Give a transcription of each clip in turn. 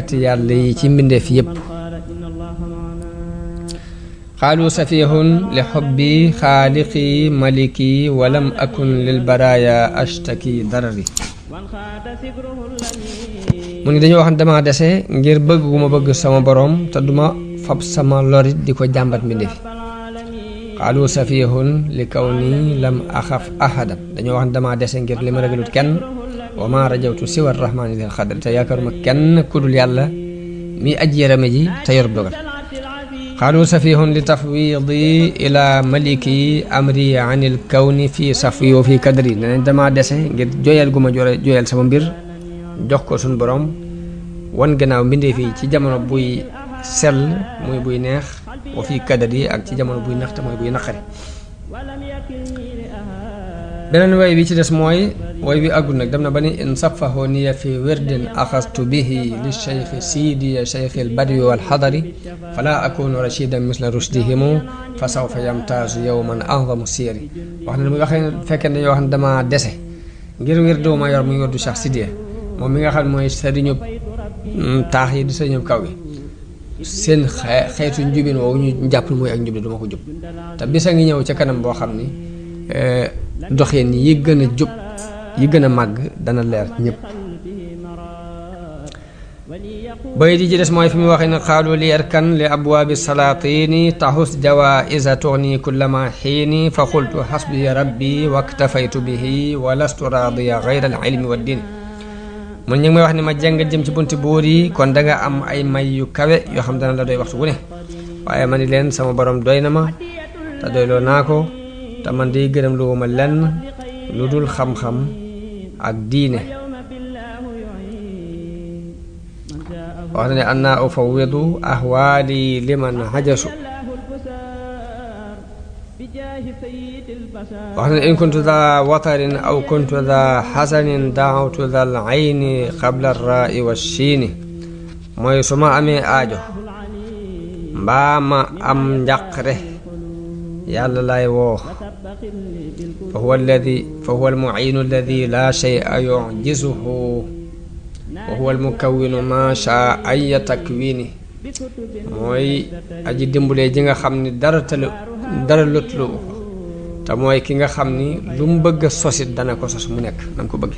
kat yàlla yi ci mbindeef yépp xaalu safihun li xubbi xaaliqi maliki walam akun lil baraya ashtaki darari mu ni dañoo wax ne dama dese ngir bëgg gu ma bëgg sama boroom te duma fab sama lorit di ko jàmbat mbindeef xaalu safihun li kaw nii lam axaf ahadan dañoo wax ne dama dese ngir li ma ragalut kenn wa ma rajawtu siwa rahmani lil xadri te yaakaaruma kenn kudul yàlla mi aji yërëme ji te yorub dogal xaalu safihun li tafwidi ila maliki amri anil kawni fi safwi wa fi kadri ne dama dese ngir joyal gu ma joyal sama mbir jox ko suñ borom wan gannaaw mbindeef yi ci jamono buy sell muy buy neex wa fi kadri ak ci jamono buy naxte mooy buy naqari beneen way bi ci des mooy way bi àggul nag dem na ba ni in safahu niya fi wirdin axastu bihi li cheikhi sidiya cheikhi l badi wal xadari fala akunu rashidan misla rushdihimu fa sawfa yamtaasu yowman a'zamu siyari wax na mu waxee fekkee dañoo wax ne dama dese ngir wirdu ma yor muy wirdu Cheikh Sidiya moom mi nga xam mooy sëriñub taax yi di sëriñub kaw gi seen xeetu njubin woowu ñu jàpp mooy ak njub duma ko jub te bisa ngi ñëw ca kanam boo xam ni doxeen yi gën a jub yi gën a màgg dana leer ñëpp bay di ci des mooy fi mu waxee ne xaalu li arkan li abwaabi salaatini taxus jawaisa tuxni kullama xiini fa xultu xasbiya rabbi waktafaytu bihi wa lastu raadiya gayra al ilmi wa diini mun ñu ngi may wax ne ma jàng jëm ci bunti buur yi kon da nga am ay may yu kawe yoo xam dana la doy waxtu wu ne waaye ma ni leen sama borom doy na ma te doyloo naa ko te man day gërëm lu ma lenn lu dul xam-xam ak diine wax na ne anna ufawidu ahwaali liman hajasu wax na ne in kuntu daa watarin aw kuntu daa xasanin daawtu dal ayni qabla rai wa chiini mooy su ma amee aajo mbaa ma am njàqre yàlla lay woo fa huwa almuciinu alladi laa shay'a yucjizuhu wa huwa almukawwinu maa shaa aya takwini mooy aji dimbalee ji nga xam ni dara lotlu te mooy ki nga xam ni lu mu bëgg a sosit dana ko sos mu nekk nam ko bëgg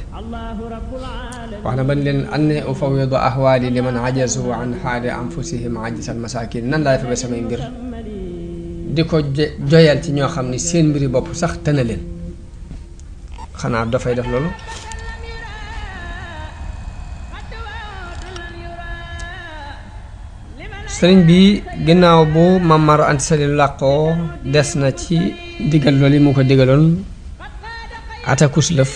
wax na ban leen anne ufawidu ahwaali liman ajazu an xaali anfusihim ajisal masakin nan laay fa ba samay mbir di ko joyal ci ñoo xam ni seen mbiri bopp sax tëna leen xanaa dafay def loolu sëriñ bi ginnaaw bu Mamar Anta Sali làqoo des na ci digal loolu yi mu ko digaloon atakus lëf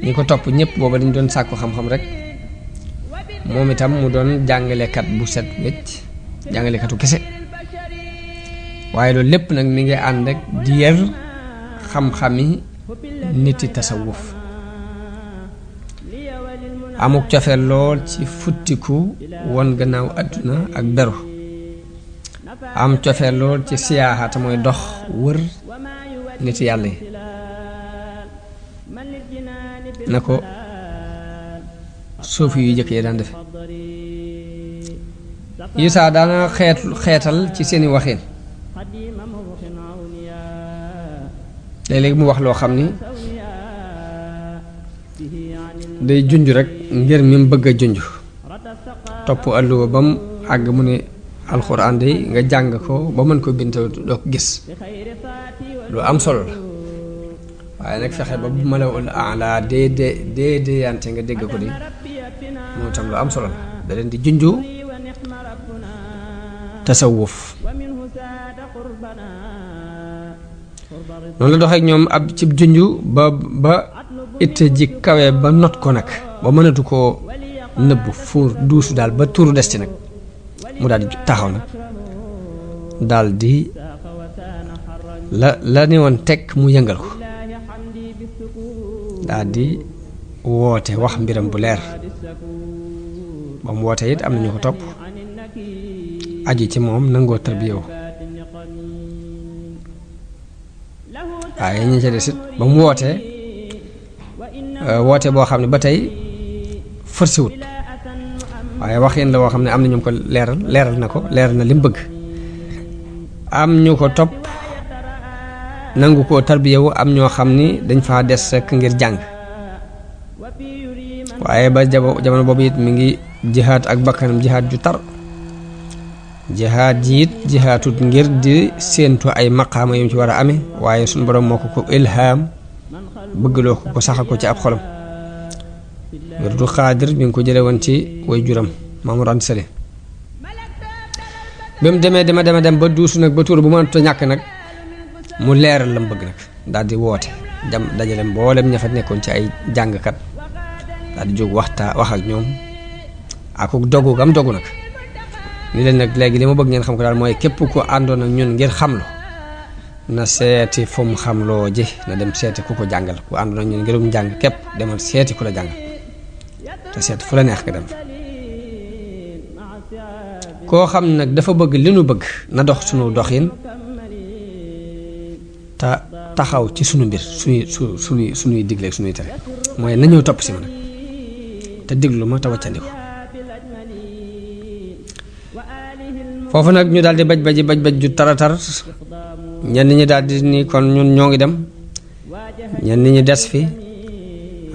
ñi ko topp ñëpp booba dañ doon sàkku xam-xam rek moom itam mu doon jàngalekat bu set wecc jàngalekatu kese waaye loolu lépp nag mi ngi ànd ak di yar xam-xami niti tasawuf amuk cofeel lool ci futtiku won gannaaw àdduna ak beru am cofeel lool ci siyaaxata mooy dox wër nit yàlla yi na ko suufi yu jëkk yi daan defe Isaa daana xeetal ci seeni waxin léeg-léeg mu wax loo xam ni day junj rek ngir mi mu bëgg a junj topp alluwa ba mu àgg mu ne alxuraan day nga jàng ko ba mën ko bind doo ko gis lu am solo la waaye nag fexe ba bu malawul ala dee yante nga dégg ko di moo tam lu am solo la da leen di junju tasawuf noonu la doxee ak ñoom ab cib junju ba itte ji kawe ba not ko nag ba mënatu koo nëbb fuur duusu daal ba tuuru des ci nag mu daal di taxaw nag daal di la ne woon teg mu yëngal ko daal di woote wax mbiram bu leer ba mu woote it am na ñu ko topp aji ci moom nangoo tarbiyewu waaye ñi ca des it ba mu wootee woote boo xam ne ba tey forcé wut waaye waxin la woo xam ne am na ñu ko leeral na li mu bëgg. am ñu ko topp nangu koo tarbiyewu, am ñoo xam ni dañ faa des rek ngir jàng. waaye ba jamono boobu it mi ngi jihaad ak bakkanam jihaad ju tar. jihaad ji it jihaatut ngir di séentu ay maqaama yu ci war a amee, waaye suñu borom moo ko ilhaam bëggloo ko saxal ko ci ab xolam. wirdu xaadir bi nga ko jële woon ci way juram Mamour Anta Sali. ba mu dem ba duusu nag ba tuur bu mënut a ñàkk nag mu leeral la mu bëgg nag daal di woote dajale mboolem ña fa nekkoon ci ay jàngkat daal di jóg wax ak ñoom ak dogu gam dogu nag ni leen nag léegi li ma bëgg ngeen xam ko daal mooy képp ku àndoon ak ñun ngir xamlu na seeti fu mu xamloo ji, na dem seeti ku ko jàngal. ku àndoon ak ñun ngirum jàng képp demal seeti ku la jàngal te seeti fu la neex nga dem. koo xam nag dafa bëgg li nu bëgg na dox sunu doxin te taxaw ci sunu mbir sunuy digleeg sunuy tere, mooy na ñëw topp si ma nag te diglu ma te wàccandi ko. foofu nag ñu daal di baj ju taratar. ñenn ñi daal di ni kon ñun ñoo ngi dem, ñenn ñi des fi.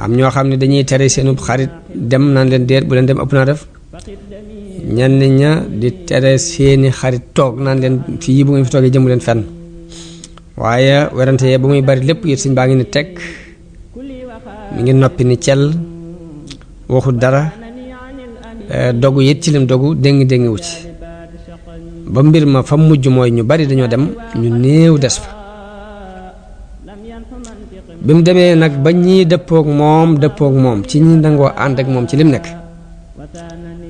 am ñoo xam ne dañuy tere seenu xarit dem naan leen déet bu leen dem ëpp naa def. ñenn ña di tere seeni xarit toog naan leen fii bu ngeen fi toogee jëmu leen fenn. waaye werante yee ba muy bari lépp it sëñ baa ngi ni teg mi ngi noppi ni cel waxul dara, dogu it ci lim dogu déngi wu ci. ba mbir ma fa mujj mooy ñu bari dañoo dem, ñu néew des fa. bi mu demee nag ba ñii dëppook moom ci ñi nangoo ànd ak moom ci lim nekk,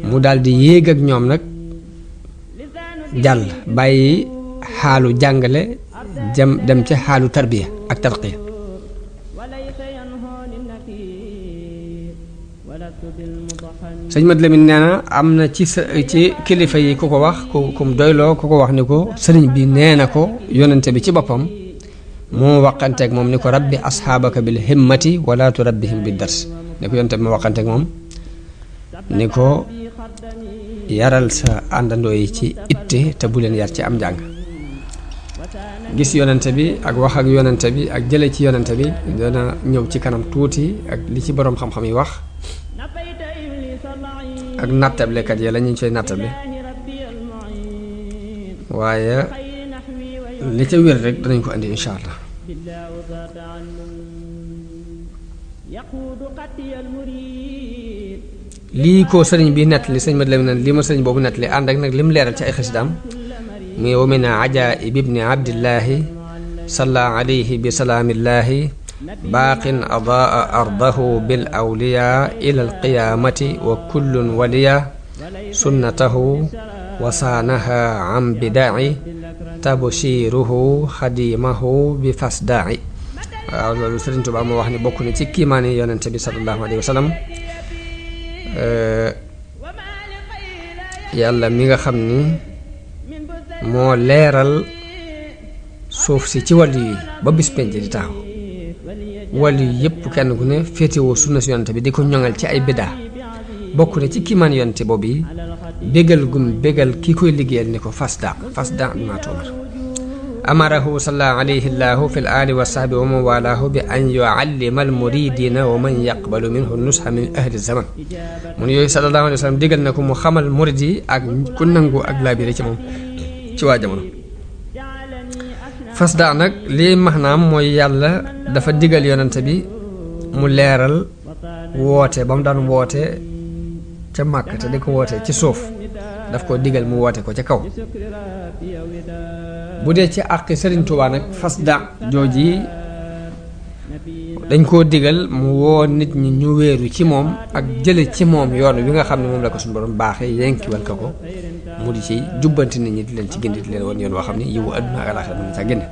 mu daldi yéeg ak ñoom nag jàll bàyyi xaalu jàngale dem ci xaalu tarbiya ak tarqiya. sëñ Mat Lamin nee na am na ci kilifa yi ku ko wax ku mu doyloo ku ko wax ni ko sëriñ bi nee na ko yonente bi ci boppam moo waqanteeg moom ni ko rabbi asxaabaka bil himmati wala turabbihim bi dars. ni ko yonente bi moo waqanteeg moom ni ko yaral sa àndandoo yi ci itte te bu leen yar ci am njàng. gis yonente bi ak wax ak yonente bi ak jële ci yonente bi dana ñëw ci kanam tuuti ak li ci boroom xam-xam yi wax ak nattablekat yi la ñu koy nattable, waaye li ca wér rek danañ ko andi insha allah. lii ko sëriñ bi nettali sëñ Mat Lamin lii ma sëriñ boobu nettali ànd ak nag lim leeral ci ay xasidaam muy wa min ajaa'ib ibni abdillahi salla alayhi bi salaamillahi baaqin adaa ardahu bil awliya ila alqiyaamati wa kullun waliya sunnatahu wa saanaha an bidaci tabshiruhu xadimahu bi fasdaci. waaw loolu Sëriñ Tuubaa moo wax ni bokk na ci kiimaani yonente bi sallallahu alayhi wa sallam. yàlla mi nga xam ni moo leeral suuf si ci wàllu yi ba bis penc di taxaw, wàllu yi yëpp kenn ku ne féetewoo sunna si yonente bi di ko ñoŋal ci ay biddaa. bokk na ci kiimaan yonente boobu yi bégal ki koy liggéeyal ni ko fasda bi maa tuumar. amarahu salla alayhi llahu fi l ali wa sahbi wa man walaahu bi an yuallima al muridina wa man yaqbalu minhu nusha min ahli zaman. mun yooyu sallallahu alayhi wa sallam digal na ko mu xamal murid yi ak ku nangu ak laabire ci moom ci waa jamono. fasda nag lii maanaam mooy yàlla dafa digal yonente bi mu leeral woote ba mu daan woote ca Màkka te di ko woote ci suuf, daf ko digal mu woote ko ca kaw. bu dee ci àqi Sëriñ Tuubaa nag fasda jooji dañ koo digal mu woo nit ñi ñu wéeru ci moom ak jële ci moom yoon wi nga xam ne moom la ko suñu borom baaxee yenkiwal ko mu di ci jubbanti nit ñi di leen ci gindi di leen woon yoon woo xam ne yiwu àdduna ak alaaxira mën na ca génne.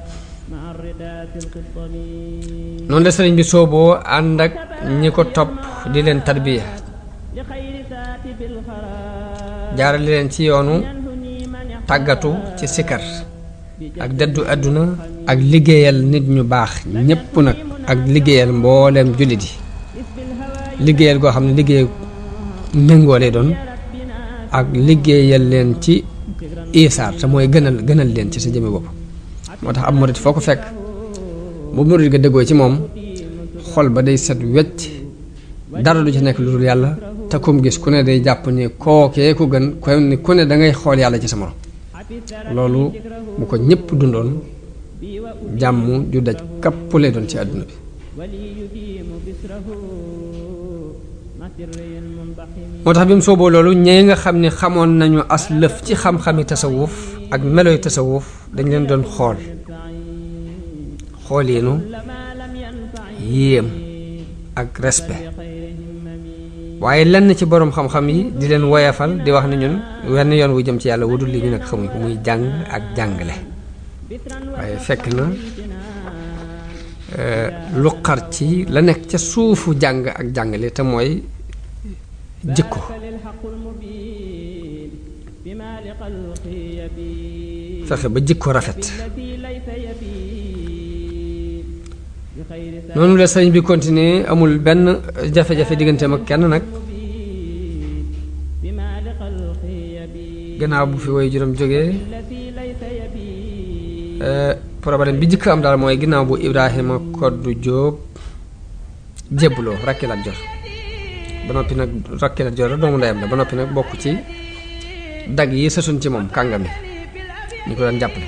noonu la sëriñ bi sooboo ànd ak ñi ko topp di leen tarbiya, jaarale leen ci yoonu tàggatu ci sikar ak dëddu àdduna ak liggéeyal nit ñu baax ñépp nag ak liggéeyal mbooleem jullit yi, liggéeyal goo xam ne liggéey méngoo lay doon ak liggéeyal leen ci isaar te mooy gënal leen ci sa jëmmi bopp moo tax ab murit foo ko fekk bu murit ga déggoo ci moom xol ba day set wecc dara du ci nekk lu dul yàlla te kum gis ku ne day jàpp ni kookee ku gën ku ne da ngay xool yàlla ci sa morom loolu bu ko ñëpp dundoon jàmm ju daj kapp lay doon ci àdduna bi moo tax bi mu sooboo loolu ñee nga xam ne xamoon nañu as lëf ci xam-xami tasawuf ak meloy tasawuf dañ leen doon xooliinu yéem ak respect waaye lenn ci boroom xam-xam yi di leen woyafal di wax ne ñun wenn yoon wu jëm ci yàlla wudul li ñu nekk xamuñ ko muy jàng ak jàngale waaye fekk na lu xar ci la nekk ca suufu jàng ak jàngale te mooy jikko fexe ba jikko rafet noonu la sëñ bi continuer amul benn jafe-jafe digganteem ak kenn nag gannaaw bu fi woy juróom jógee problème bi jëkk am daal mooy ginnaaw bu Ibrahima Koddu Jóob jébbuloo rakki Lat Joor ba noppi nag rakki Lat Joor doomu ndeyam la ba noppi nag bokk ci dag yi sësuñ ci moom kàngami ñu ko daan jàppale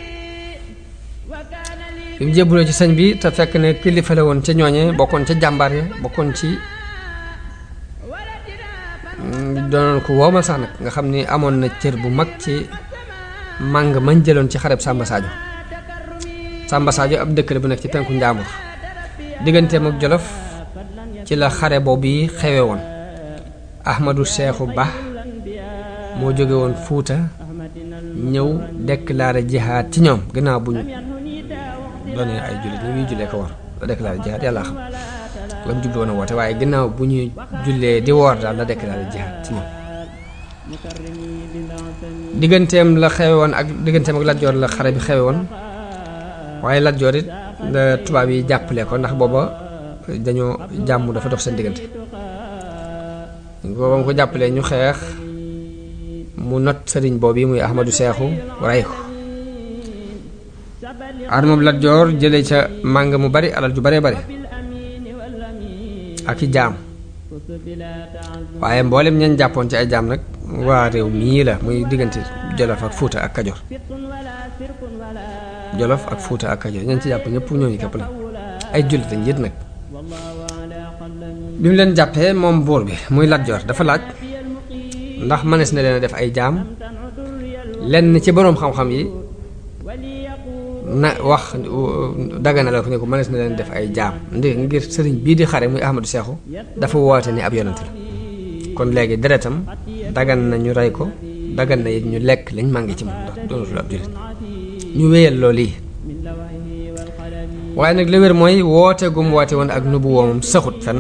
bi mu jébbuloo ci sëñ bi te fekk ne kilifa la woon ca ñooñe bokkoon ca jàmbaar ya bokkoon ci doonoon ko woomal sax nag nga xam ni amoon na cër bu mag ci màng mañ jëloon ci xareb Samba Sadio ab dëkk la bu nekk ci penku Njaambur digganteem ak Jolof ci la xare boobu yi xewe woon Ahmadou Seexu Ba moo jóge woon Fuuta ñëw déclaré jihaad ci ñoom gannaaw bu ñu doonee ay jullit ñi muy jullee ko war la déclaré jihaad yàlla xam la mu jublu woon a woote waaye gannaaw bu ñuy jullee di woor daal la déclaré jihaad ci ñoom digganteem la xewe woon ak digganteem ak Lat Joor la xare bi xewe woon waaye Lat Joor it la tubaab yi jàppale ko ndax booba dañoo jàmm dafa dox seen diggante booba mu ko jàppalee ñu xeex mu not sëriñ boobu yi muy Ahmadou Seexu rey ko at moom Lat Joor jëlee ca màng mu bari alal ju baree bari ak i jaam waaye mboolem ñañ jàppoon ci ay jaam nag waa réew mii la muy diggante Jolof ak Fuuta ak Kajoor Jolof ak Fuuta ak Kajoor ñañ ci jàpp ñëpp ñooñu képp la ay jullit lañ yit nag bi mu leen jàppee moom buur bi muy Lat Joor dafa laaj ndax mënees na leen a def ay jaam lenn ci boroom xam-xam yi na wax dagana la ko ne ko mënees na leen def ay jaam ngir sëriñ bii di xare muy Ahmadou Seexu dafa woote ni ab yonent la kon léegi deretam dagan na ñu rey ko dagan na it ñu lekk lañ màngi ci moom ndax doonatul ab jullit ñu wéyal loolu yi waaye nag li wér mooy woote gum woote woon ak nubu woomam saxut fen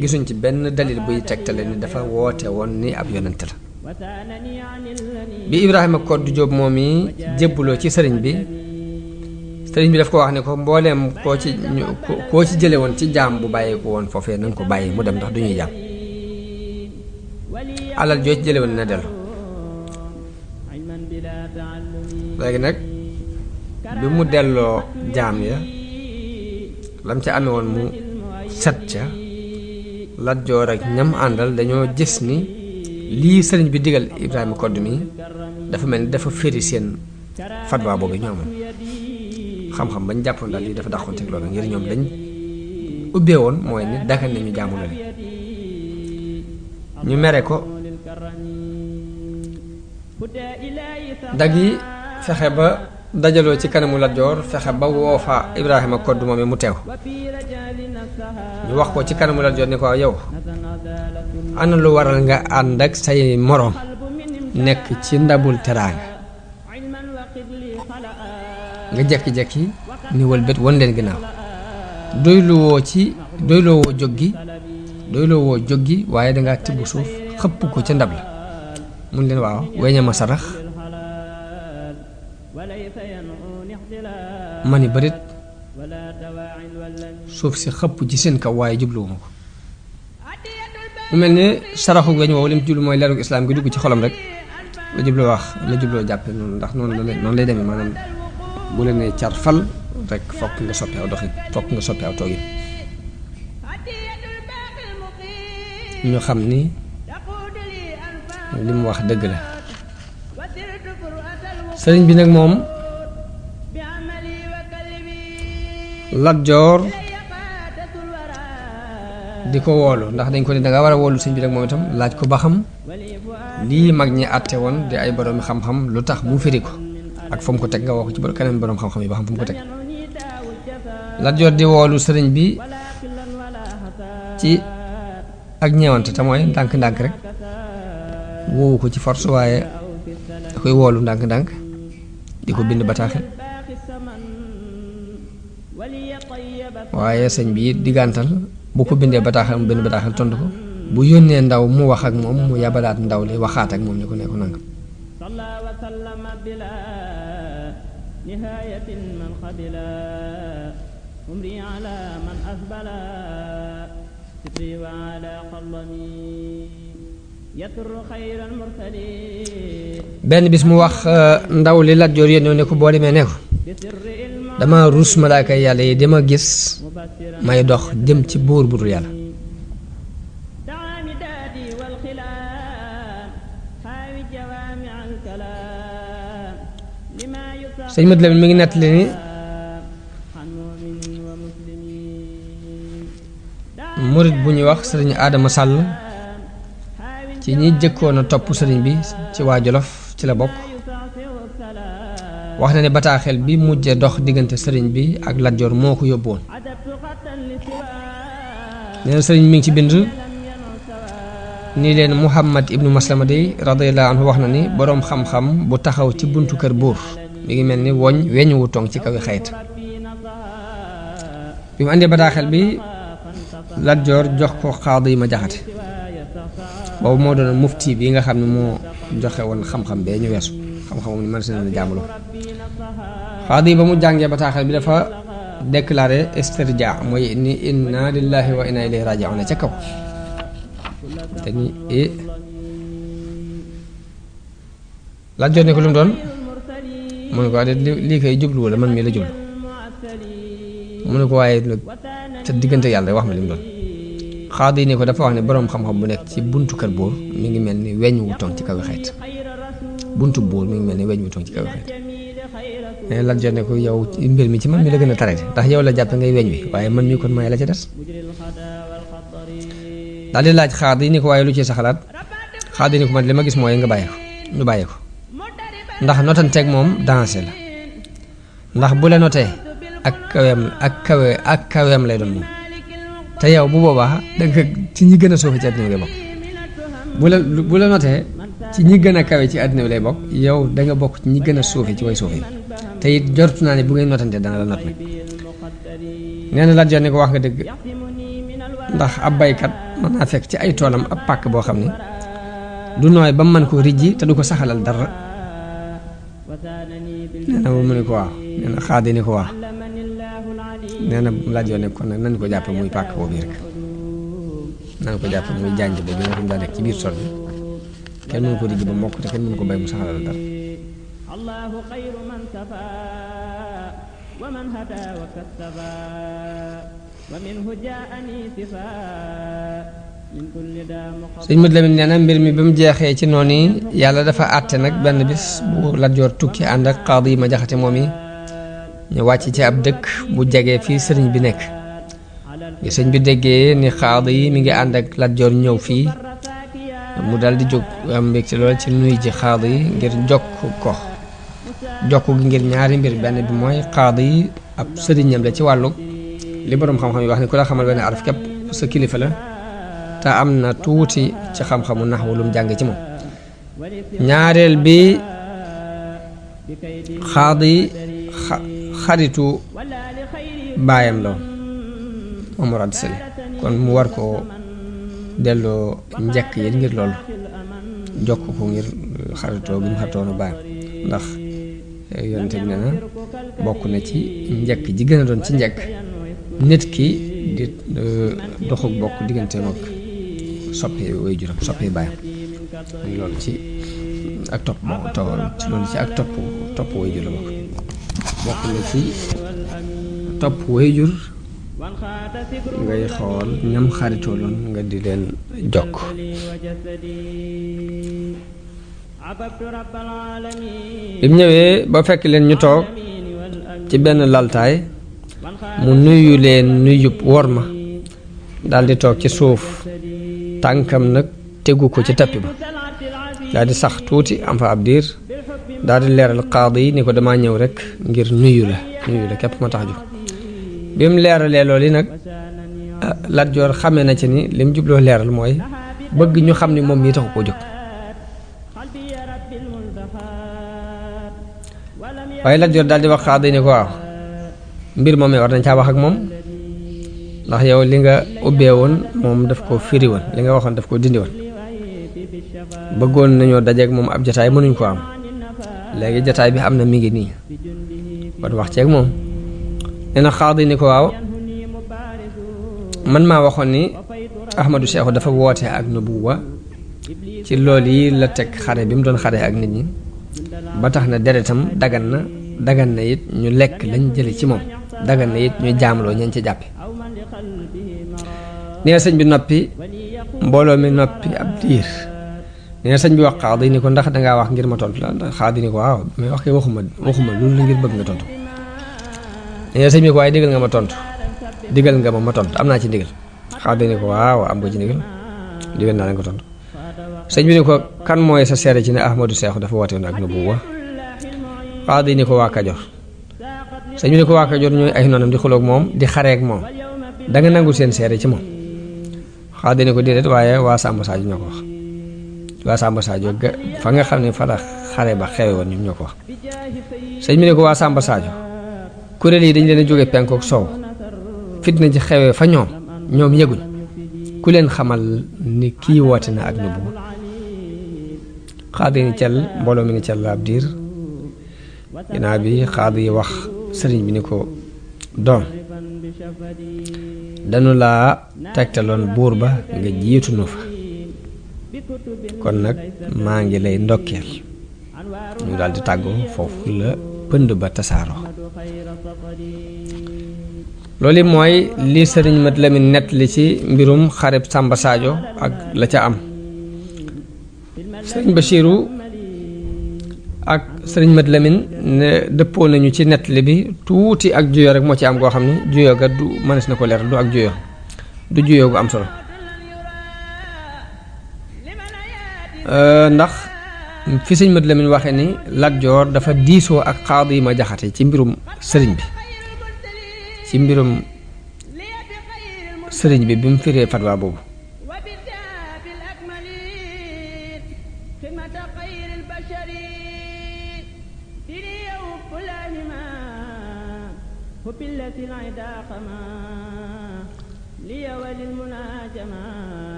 gisuñ ci benn dalil buy tegtale ni dafa woote woon ni ab yonent la bi Ibrahima Koddu Jóob moom yi jébbuloo ci sëriñ bi daf ko wax ne ko mbooleem koo ci jële woon ci jaam bu bàyyi ko woon foofee na nga ko bàyyi mu dem ndax du ñuy jaam alal joo ci jële woon na dellu léegi nag bi mu delloo jaam ya lam ca amee woon mu set ca Lat Joor ak ñam àndal dañoo gis ni lii sëriñ bi digal Ibrahima Koddu mi dafa mel ni dafa féri seen fatwa boobu ñoo amoon xam-xam bañ jàppoon daal lii dafa dàqoon teg loolu ngir ñoom dañ ubbee woon mooy ni dagan nañu jaamu la ñu mere ko dag yi fexe ba dajaloo ci kanamu Lat Joor fexe ba woo fa Ibrahima Koddu moom mu teew ñu wax ko ci kanamu Lat Joor ni ko yow ana lu waral nga ànd ak say moroom nekk ci ndabul teraanga nga jekki-jekki ni wëlbét won leen ginnaaw doyloo woo jóg gi waaye dangaa tibb suuf xëpp ko ca ndab la mun leen waaw weña ma sarax ma ni bërit suuf si xëpp ci seen kaw waaye jubluwuma ko mu mel ni saraxu weñ woowu lim jublu mooy leerug islaam gi dugg ci xolam rek la jubloo wax la jubloo jàppe noonu ndax noonu lay demee maanaam bu la nee car fal rek fokk nga soppi aw doxin fokk nga soppi aw toogin ñu xam ni li mu wax dëgg la sëriñ bi nag moom Lat Joor di ko woolu ndax dañ ko ne danga war a woolu sëriñ bi nag moom itam laaj ko ba xam lii mag ñi àtte woon di ay boroomi xam-xam lu tax mu firi ko ak fa mu ko teg nga wax ko ci keneen boroom xam-xam yi ba xam fu mu ko teg Lat Joor di woolu sëriñ bi ci ak ñeewante te mooy ndànk-ndànk rek woowu ko ci force waaye da koy woolu ndànk-ndànk di ko bind bataaxel waaye sëñ bi diggantal bu ko bindee bataaxel mu bind bataaxel tontu ko bu yónnee ndaw mu wax ak moom mu yabalaat ndaw li waxaat ak moom ñu ko nekku nangam benn bis mu wax ndaw li Lat Joor yónnee ne ko boo demee ne ko dama ruus malaaka yàlla yi dama gis may dox jëm ci buur bu dul yàlla sëñ Mat Lamin mi ngi nettali ni murit bu ñuy wax sëriñ Adama Sàll ci ñi jëkkoon a topp sëriñ bi ci waa Jolof ci la bokk wax na ne bataaxel bi mujje dox diggante sëriñ bi ak Lat Joor moo ko yóbbu woon nee na sëriñ mi ngi ci bind nii leen Muhammad ibnu Maslama day radiyallahu anhu wax na ni boroom xam-xam bu taxaw ci buntu kër buur mi ngi mel ni weñ wu tong ci kaw i xayt bi mu àndee bataaxel bi Lat Joor jox ko Xaadi ma Jaxate boobu moo doon mufti bi nga xam ne moo joxe woon xam-xam bee ñu weesu xam-xam ni man si na jàmbaloo Xaadi ba mu jàngee bataaxel bi dafa déclaré istirja mooy ni inna lillahi wa inna ilayhi raji'un ca kaw te ni Lat Joor ne ko lu mu doon mu ne ko waaye lii koy jublu wala man mii la jublu mu ne ko waaye te diggante yàlla wax ma li mu doon Xaadi ne ko dafa wax ne boroom xam-xam bu nekk ci buntu kër buur mi ngi mel ni weñ wu toŋ ci kaw xeet buntu buur mi ngi mel ni weñ wu toŋ ci kaw xeet mais Lat Joor ne ko yow mbir mi ci man mi la gën a tarete ndax yow la jàppe ngay weñ wi waaye man mii kon may la ca des daal di laaj Xaadi ni ko waaye lu ci sa xalaat Xaadi ni ko man li ma gis mooy nga bàyyi ko ñu bàyyi ko ndax notanteeg moom danger la ndax bu la notee ak kaweem lay doon moom te yow bu boobaa danga ci ñi gën a suufe ci àddina bi lay bokk bu la notee ci ñi gën a kawe ci àddina bi lay bokk yow danga bokk ci ñi gën a suufe ci way suufe yi te it jortu naa ne bu ngeen notante dana la not nag nee na Lat Joor ne ko wax nga dëgg ndax ab baykat mën naa fekk ci ay toolam ab pàkk boo xam ne du nooy ba mu mën koo rijji te du ko saxalal dara nee na mu ne ko waaw nee na Xaadi ni ko waaw nee na Lat Joor ne kon nag nañ ko jàppe muy pàkk boobu rek nañ ko jàppe muy jànj ba bi nga xam daa nekk ci biir sol bi kenn mënu ko rijji ba mokk te kenn mënu ko bay mu saxalal dara sëñ Mat Lamin nee na mbir mi ba mu jeexee ci noonu yàlla dafa àtte nag benn bis bu Lat Joor tukki ànd ak Xaadi ma Jaxate moom yi ñu wàcc ci ab dëkk bu jege fii sëriñ bi nekk bi sëñ bi déggee ni Xaadi yi mi ngi ànd ak Lat Joor ñëw fii mu dal di jóg am mbégte lool ci nuy ji Xaadi yi ngir jokk gi ngir ñaari mbir benn bi mooy Xaadi yi ab sëriñam la ci wàllu li boroom xam-xam yi wax ni ku la xamal benn araf képp sa kilifa la te am na tuuti ci xam-xamu naxwu lu mu jàng ci moom ñaareel bi Xaadi xaritu baayam la woon Omar Ad Sali kon mu war koo delloo njëkk yi ngir loolu jokk ko ngir xaritoo gi mu xaritoonu baayam ndax yonente bi nee na bokk na ci njëkk ji gën a doon ci njëkk nit ki di doxuk bokk digganteem ak soppe way juram soppe baayam loolu ci ak topp loolu ci ak topp wayjur la bokk na ci topp wayjur ngay xool ñam xaritooloon nga di leen jokk. bi mu ñëwee ba fekk leen ñu toog ci benn laltaay mu nuyu leen nuyub worma daldi toog ci suuf tànkam nag tegu ko ci tappi ba daldi sax tuuti am fa ab diir daldi leeral qaadi yi ni ko dama ñëw rek ngir nuyu la képp ma tax ju bi mu leeralee loolu yi nag Lat Joor xamee na ci ni li mu jubloo leeral mooy bëgg ñu xam ni moom mii taxu koo jóg waaye Lat Joor daldi wax qaadi ni ko waaw mbir moom war nañ caa wax ak moom ndax yow li nga ubbee woon moom daf ko firi woon li nga waxoon daf ko dindi woon bëggoon nañoo dajeeg moom ab jataay mënuñ ko am léegi jataay bi am na mi ngi nii kon wax ceeg moom nee na xaadi ni ko waaw man maa waxoon ni Ahmadou Cheikhu dafa woote ak nubuwa ci loolu yi la teg xare bi mu doon xare ak nit ñi ba tax na deretam dagan na it ñu lekk lañ jële ci moom dagan na it ñu jaamloo ñañ ci jàppe nee na sëñ bi noppi mbooloo mi noppi ab diir nee na sëñ bi wax xaadi ni ko ndax dangaa wax ngir ma tontu la ndax xaadi ni ko waaw mais wax kay waxuma loolu la ngir bëgg nga tontu nee na sëñ bi ko waaye digal nga ma tontu am naa ci ndigal xaadi ni ko waaw am nga ci ndigal digal naa la nga tontu sëñ bi ni ko kan mooy sa seere ci ne Ahmadou Cheikh dafa woote woon ak nubuwa xaadi ni ko waa Kajoor sëñ bi ni ko waa Kajoor ñooy ay noonam di xuloog moom di xareek moom danga nangu seen seere ci moom xaadi ni ko déedéet waaye waa Samba Sadio ñoo ko wax waa Samba Sadio fa nga xam ne fa la xare ba xewe woon ñoom ñoo ko wax sëñ bi ni ko waa Samba Sadio kuréel yi dañ leen a jóge penku ak soow fitna ji xewee fa ñoom yëguñ ku leen xamal ni kii woote na ak nubu xaadi ni cel mbooloo mi ni cel la ab diir ginnaaw bi xaadi yi wax sëriñ bi ni ko doom danu laa tegtaloon buur ba nga jiitu nu fa kon nag maa ngi lay ndokkeel ñu daal di tàggoo foofu la pënd ba tasaaroo loolu mooy li sëriñ Mat Lamin nett li ci mbirum xareb Samba Sadio ak la ca am sëriñ Bachiru ak sëriñ Mat Lamin ne dëppoo nañu ci nettali bi tuuti ak juyoo rek moo ci am goo xam ne juyoo ga du mënees na ko leer du ak juyoo du juyoo gu am solo ndax fi sëriñ Mat Lamin waxe ni Lat Joor dafa diisoo ak Xaadi Ma Jaxate ci mbirum sëriñ bi bi mu firee fatwa boobu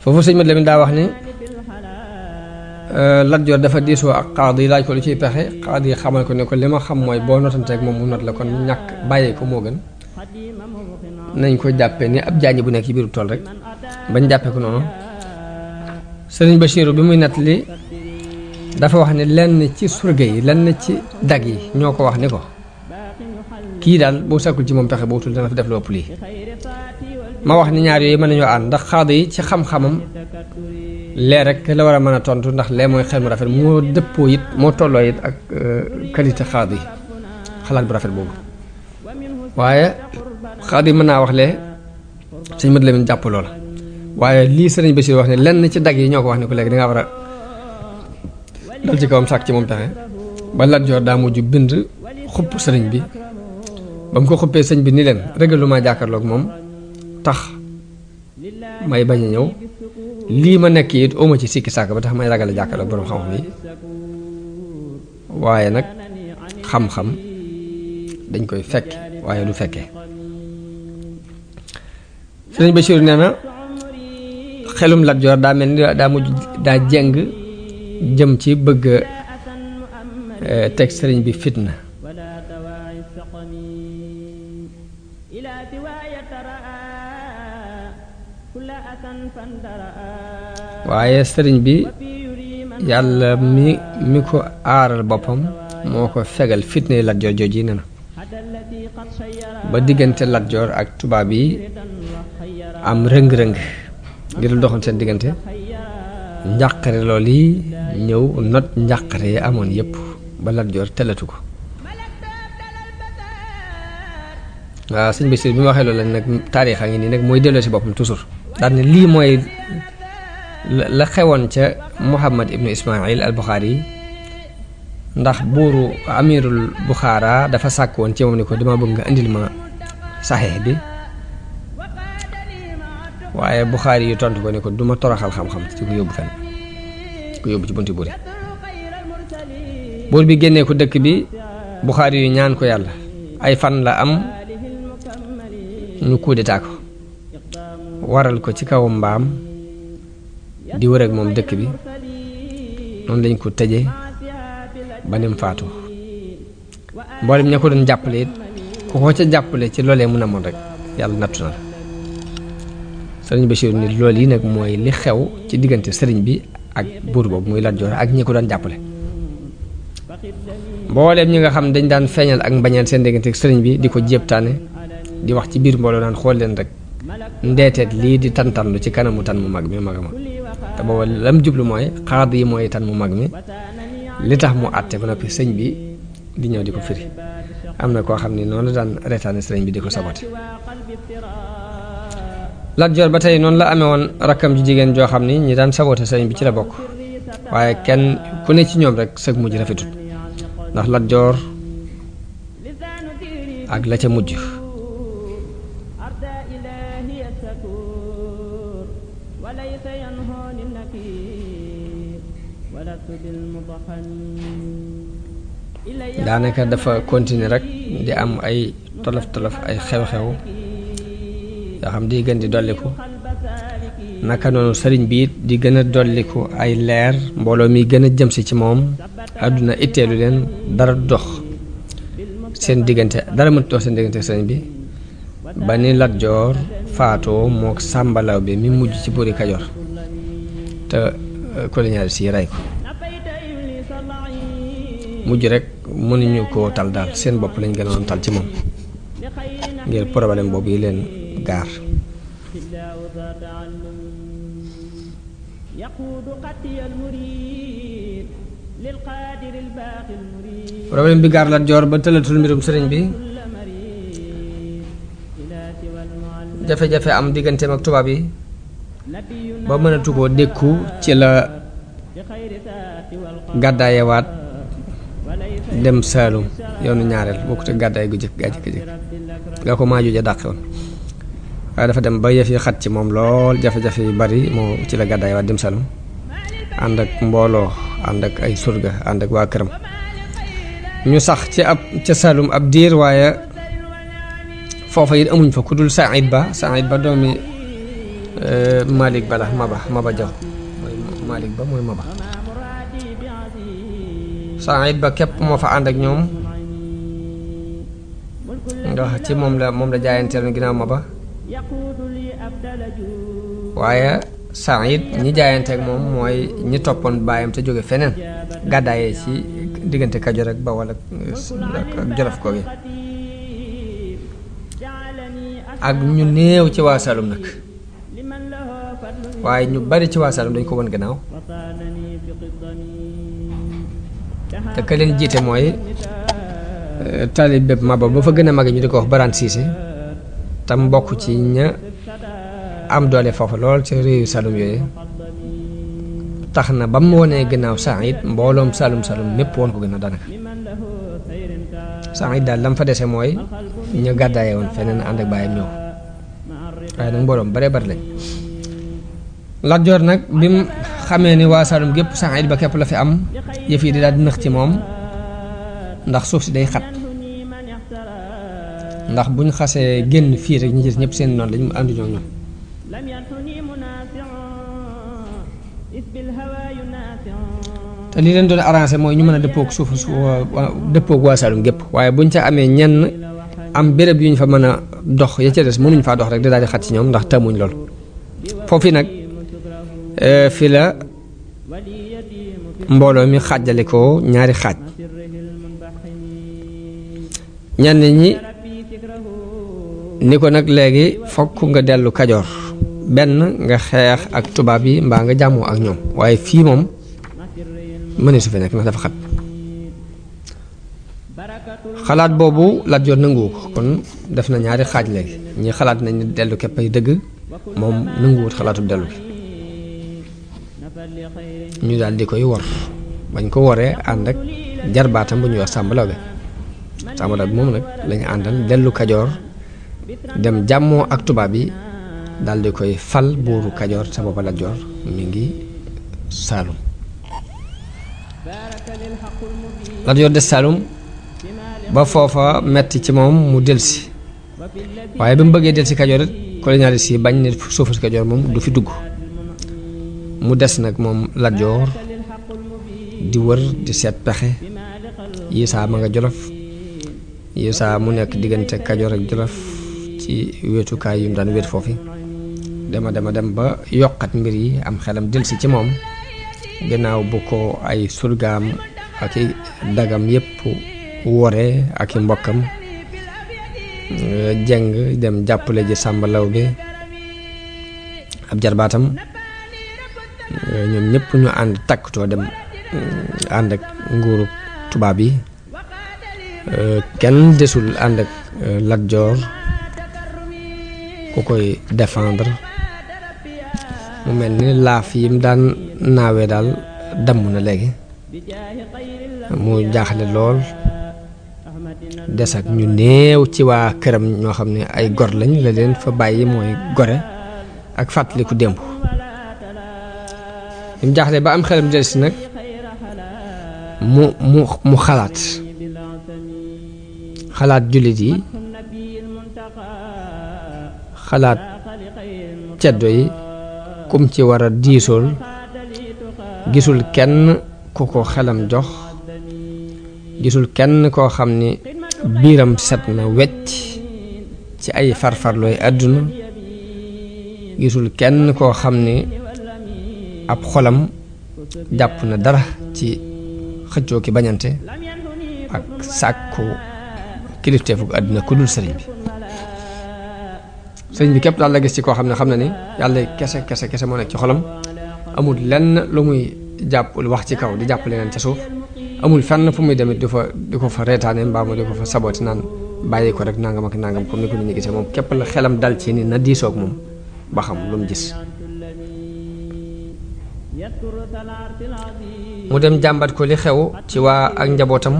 foofu sëñ Mat Lamin daa wax ni Lat Joor dafa diisoo ak Xaadi yi laaj ko lu ciy pexe Xaadi yi xamal ko ne ko li ma xam mooy boo notanteeg moom mu not la kon ñàkk bàyyee ko moo gën nañ ko jàppe ni ab jaañi bu nekk ci biiru tool rek bañ jàppe ko noonu sëriñ Bachiru bi muy nett li dafa wax ne lenn ci surga yi lenn ci dag yi ñoo ko wax ni ko kii daal boo sàkkul ci moom pexe boo wutul dana fi def lu ëpp lii ma wax ni ñaar yooyu mën nañoo ànd ndax Xaadi yi ci xam-xamam lee rek la war a mën a tontu ndax lee mooy xel mu rafet moo dëppoo it moo tolloo it ak qualité Xaadi yi xalaat bu rafet boobu waaye Xaadi yi mën naa wax lee sëñ Mat Lamin jàpp loola waaye lii sëriñ Bachir wax ne lenn ci dag yi ñoo ko wax ne ko léegi dangaa war a dal ci kawam sàkk ci moom pexe ba Lat Joor daa mujj bind xupp sëriñ bi ba mu ko xuppee sëñ bi ni leen régalu maa jàkkaarloog moom tax may bañ a ñëw lii ma nekk it oma ci sikki sàkk ba tax may ragal a jàkkaarloog borom xam-xam yi waaye nag xam-xam dañ koy fekk waaye du fekkee sëriñ Bachir nee na xelum Lat Joor daa mel ni daa mujj daa jeng jëm ci bëgg teg sëriñ bi fitna waaye sëriñ bi yàlla mi ko aaral boppam moo ko fegal fitne Lat Joor jooji ne na ba diggante Lat Joor ak tubaab yi am rëng-rëng ngir lu doxoon seen diggante njàqare lool yi ñëw not njàqare yi amoon yépp ba Lat Joor telatu ko waaw sëñ Basiir bi ma waxee loolu lañ nag taarix a ngi nii nag mooy delloo si boppam toujours daal ne lii mooy la xewoon ca Muhammad ibnu Ismail al Buxaari yi ndax buuru amirul Buxaara dafa sàkk woon ci moom ni ko dama bëgg nga indil ma saxiix bi waaye Buxaari yu tontu ko ni ko duma toroxal xam-xam ci ku yóbbu fenn ku yóbbu ci bunti buur yi buur bi génnee ko dëkk bi Buxaari yu ñaan ko yàlla ay fan la am ñu coup d'état ko waral ko ci kaw mbaam di wër ak moom dëkk bi noonu lañ ko tëje ba nim faatu mboolem ña ko doon jàppale it ku ko ca jàppale ci loolee mun a moon rek yàlla nattu na la sëriñ Bachir ni loolu yi nag mooy li xew ci diggante sëriñ bi ak buur boobu muy Lat Joor ak ñi ko doon jàppale mboolem ñi nga xam dañ daan feeñal ak mbañeel seen diggante ak sëriñ bi di ko jéebtaane di wax ci biir mbooloo naan xool leen rek ndeeteet lii di tantanlu ci kanamu tan mu mag mi magama te booba lam jublu mooy xaad yi mooy tan mu mag mi li tax mu àtte ba noppi sëñ bi di ñëw di ko firi am na koo xam ni noonu la daan reetaane sëriñ bi di ko sabote Lat Joor ba tey noonu la amee woon rakkam ji jigéen joo xam ni ñi daan sabote sëriñ bi ci la bokk waaye kenn ku ne ci ñoom rek sëg mujj rafetut ndax Lat Joor ak la ca mujj daanaka dafa continuer rek di am ay tolof-tolof ay xew-xew yoo xam di gën di dolliku naka noonu sëriñ bi it di gën a dolliku ay leer mbooloo mi gën a jëm si ci moom àdduna itteelu leen dara du dox seen diggante dara mënut dox seen diggante sëriñ bi ba ni Lat Joor faatoo mook sàmbalaw bi mi mujj ci buuri Kajoor te colonialiste yi rey ko mujj rek mënuñu koo tal daal seen bopp lañ gënoon tal ci moom ngir problème boobu yi leen gaar problème bi gaar Lat Joor ba tëlatul mbirum sëriñ bi jafe-jafe am digganteem ak tubaab yi ba mënatu koo dékku ci la gàddaayewaat dem Saalum yoonu ñaareel bokkut ak gàddaay gu jëkk gaa jëkk nga ko maaju ja dàqe woon waaye dafa dem ba yëf yi xat ci moom lool jafe-jafe yu bari moo ci la gàddaayewaat dem Saalum ànd ak mbooloo ànd ak ay surga ànd ak waa këram ñu sax ci ca Saalum ab diir waaye foofa it amuñ fa ku dul Saïd Ba doomi Malick Ba la Maba Jaw mooy Malick Ba mooy Maba Saïd Ba képp moo fa ànd ak ñoom ndax ci moom la jaayanteel ginnaaw Maba waaye Saïd ñi jaayanteek moom mooy ñi toppoon baayam te jóge feneen gàddaayee ci diggante Kajoor ak Bawol ak Jolof ko gi ak ñu néew ci waa Saalum nag waaye ñu bari ci waa Saalum dañ ko won gannaaw te ka leen jiite mooy taalibe Maba ba fa gën a mag ñu di ko wax Baraan Siise tam bokk ci ña am doole foofu lool ci réewu Saalum yooyu tax na ba mu wonee gannaaw Saïd mbooloom Saalum mépp woon ko gannaaw daanaka Saïd daal lam fa dese mooy ñu gàddaaye woon feneen ànd ak baayam ñëw waaye nag mbooloom bare bari lañ Lat Joor nag bi mu xamee ni waa Saalum gépp Saïd Ba képp la fi am yëf yi di daal di nëx ci moom ndax suuf si day xat ndax buñ xasee génn fii rek ñi gis ñëpp seen noonu lañ mu ànduñoo ñoom te li leen doon arrangé mooy ñu mën a dëppoog dëppoog waa Saalum gépp waaye buñ ca amee ñenn am béréb yu ñu fa mën a dox ya ca des mënuñ faa dox rek di daal di xat ci ñoom ndax tàmmuñ lool foofu nag fi la mbooloo mi xaajale ko ñaari xaaj ñenn ñi ni ko nag léegi fokk nga dellu Kajoor benn nga xeex ak tubaab yi mbaa nga jàmmoo ak ñoom waaye fii moom mëne su fi nekk ndax dafa xat xalaat boobu Lat Joor nanguwu ko kon def na ñaari xaaj léegi ñi xalaat nañ dellu képp ay dëgg moom nanguwut xalaatu dellu gi ñu daal di koy wor bañ ko woree ànd ak jarbaatam bu ñuy wax Sàmba Lawbe Sàmba Lawbe moom nag lañu àndal dellu Kajoor dem jàmmoo ak tubaab yi daal di koy fal buuru Kajoor sa booba Lat Joor mi ngi Saalum Lat Joor des Saalum ba foofa metti ci moom mu delsi waaye bi mu bëggee delsi Kajoor it colonialiste yi bañ ne suufu si Kajoor moom du fi dugg mu des nag moom Lat Joor di wër di seet pexe yi saa ma nga Jolof yi saa mu nekk diggante Kajoor ak Jolof ci wetukaay yu mu daan wét foofu dema dem ba yokkat mbir yi am xelam delsi ci moom gannaaw bu ko ay surgaam ak i dagam yépp wore ak i mbokkam jeng dem jàppale ji Sàmba Lawbe ab jarbaatam ñoom ñëpp ñu ànd takkutoo dem ànd ak nguuru tubaab yi kenn desul ànd ak Lat Joor ku koy défendre mu mel ni laaf yi mu daan naawee daal damm na léegi mu jaaxle lool des ak ñu néew ci waa këram ñoo xam ne ay gor lañ la leen fa bàyyi mooy gore ak fàttaliku démb mu jaaxle ba am xelam del si nag mu xalaat jullit yi xalaat ceddo yi kum ci war a diisool gisul kenn ku ko xelam jox gisul kenn koo xam ni biiram set na wecc ci ay farfarlooy àdduna gisul kenn koo xam ni ab xolam jàpp na dara ci xëccoo ki bañante ak sàkku kilifteefu àdduna ku dul sëriñ bi képp daal la gis ci koo xam ne ni yàlla kese moo nekk ci xolam amul lenn lu muy jàpp wax ci kaw di jàpp leneen ca suuf amul fenn fu muy demit di ko fa reetaane mbaa mu di ko fa sabooti naan bàyyi ko rek nangam ak nangam comme ni ko nit ñi gisee moom képp la xelam dal ci ni na diisoog moom ba xam lu mu gis mu dem jàmbat ko li xew ci waa ak njabootam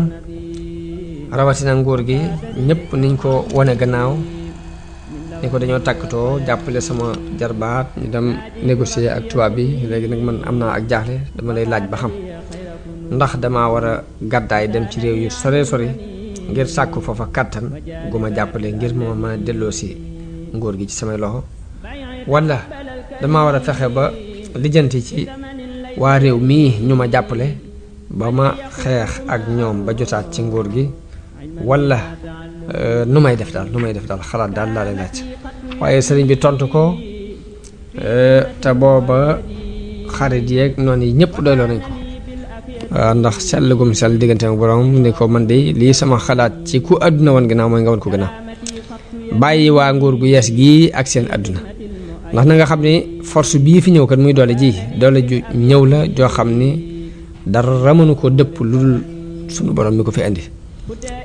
rawatina nguur gi ñëpp niñ ko wane gannaaw ni ko dañoo tàkkatoo jàppale sama jarbaat ñu dem négocier ak tubaab bi léegi nag man am naa ak jaaxle dama lay laaj ba xam ndax dama war a gàddaay dem ci réew yu sore ngir sàkku foofa kàttan gu ma jàppale ngir moo mën a delloo si nguur gi ci samay loxo wala dama war a fexe ba lijjanti ci waa réew mii ñu ma jàppale ba ma xeex ak ñoom ba jotaat ci nguur gi wala nu may def daal xalaat daal laa lay laaj waaye sëriñ bi tontu ko te booba xarit yeeg noonu yi ñëpp doyloo nañ ko ndax sell gum sell diggante ak borom ni ko man de lii sama xalaat ci ku àdduna woon gannaaw mooy nga woon ko gannaaw bàyyi waa nguur gu yees gii ak seen àdduna ndax na nga xam ni force bii fi ñëw kat muy doole ju ñëw la joo xam ni dara mënu ko dëpp lu dul sunu borom mi ko fi indi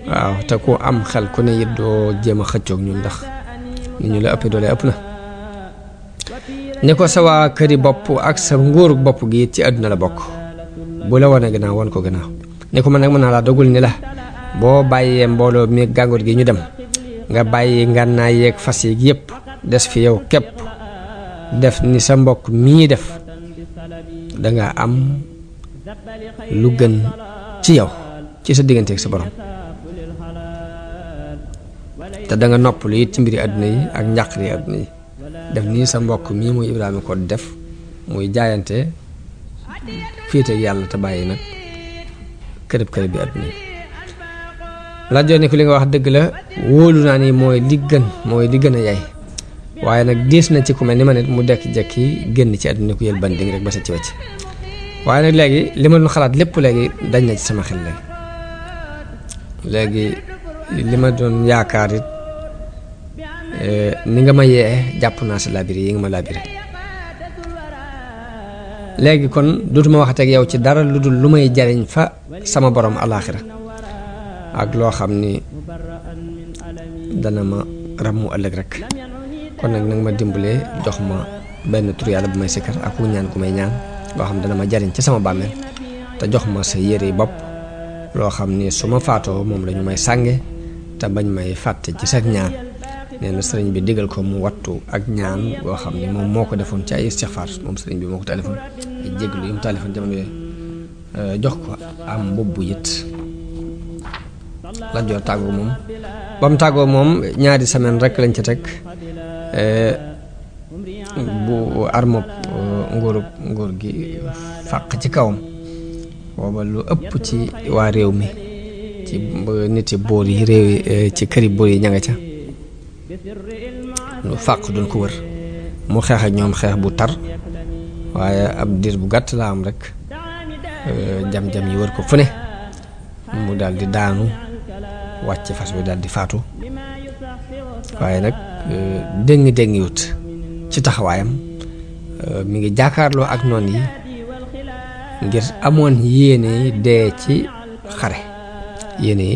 waaw te ku am xel ku ne it doo jéem a xëccoog ñun ndax ni ñu la ëppee doole ëpp na ni ko sa waa këri bopp ak sa nguuru bopp gi ci àdduna la bokk bu la wane gannaaw wan ko gannaaw ni ko man nag mën naa laa dogul ni la boo bàyyee mbooloo mi gàngoor gi ñu dem nga bàyyi ngànnaay yeeg fas yi yépp des fi yow képp def ni sa mbokk mii def danga am lu gën ci yow ci sa diggante ak sa borom te danga noppalu it ci mbiri àdduna yi ak njàqari àdduna yi def nii sa mbokk mii muy Ibrahima ko def muy jaayante féete ak yàlla te bàyyi nag kërëb bi àdduna yi Lat Joor ni ko li nga wax dëgg la wóolu naa ni mooy li gën a yay waaye nag diis na ci ku mel ni ma nit mu dekk-jekki génn ci àdduna ku yël banding rek ba sa ci wàcc waaye nag léegi li ma doon xalaat lépp léegi dañ na ci sama xel léegi li ma doon yaakaar it ni nga ma yee jàpp naa sa labiré yi nga ma labiré léegi kon dootuma waxate ak yow ci dara lu dul lu may jariñ fa sama borom alaaxira ak loo xam ni dana ma ràmmu ëllëg rek kon nag nanga ma dimbalee jox ma benn tur yàlla bu may sikkar ak ku ñaan ku may ñaan loo xam dana ma jariñ ci sama bàmmeel te jox ma sa yére yi bopp loo xam ni su ma faatoo moom la ñu may sànge te bañ may fàtte ci sa ñaan nee na sëriñ bi digal ko mu wattu ak ñaan boo xam ni moom moo ko defoon ci ay istixfaar moom sëriñ bi moo ko téléphone ay jéglu yu mu téléphone jamono yooyu jox ko am mbubbu it Lat Joor tàggoo moom ba mu tàggoo moom ñaari semaine rek lañ ci teg bu armob nguur gi fàq ci kawam booba lu ëpp ci waa réew mi ci nit yi boor yi réew yi ci këri boor yi ña nga ca lu fàq doon ko wër mu xeex ak ñoom xeex bu tar waaye ab diir bu gàtt la am rek jam-jam yi wër ko fu ne mu daal di daanu wàcc fas bi daal di faatu waaye nag déngi wut ci taxawaayam mi ngi jàkkaarloo ak noon yi ngir amoon yéene dee ci xare yéene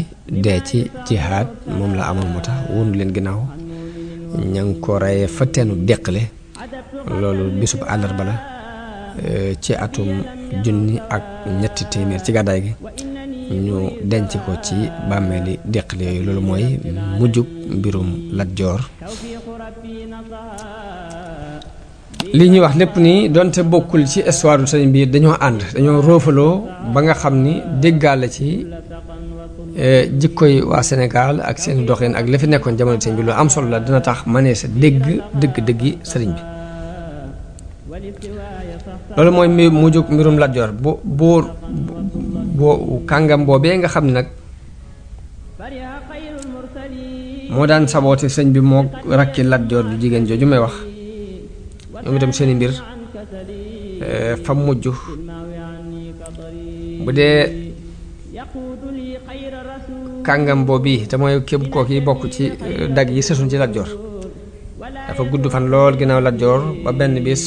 dee ci jihaad moom la amoon moo tax wonu leen ginnaaw ña ngi ko reye fa teenu déqale loolu bisub àllarba la ci atum 1300 ci gàddaay gi ñu denc ko ci bàmmeeli déqale yooyu loolu mooy mujjug mbirum Lat Joor li ñuy wax lépp nii donte bokkul ci histoire du sëriñ bi dañoo ànd dañoo roofaloo ba nga xam ni déggaale ci jikkoy waa Sénégal ak seen doxin ak la fi nekkoon jamono sëriñ bi lu am solo la dina tax manee sa dëgg-dëggi sëriñ bi loolu mooy mujjug mbirum Lat Joor boo kàngam boobee nga xam ne nag moo daan saboote sëñ bi moo rakki Lat Joor du jigéen jooju may wax ñoom itam seeni mbir fa mujj bu dee kàngam boobu te mooy képp kooku yi bokk ci dag yi sësuñ ci Lat Joor dafa gudd fan lool ginnaaw Lat Joor ba benn bis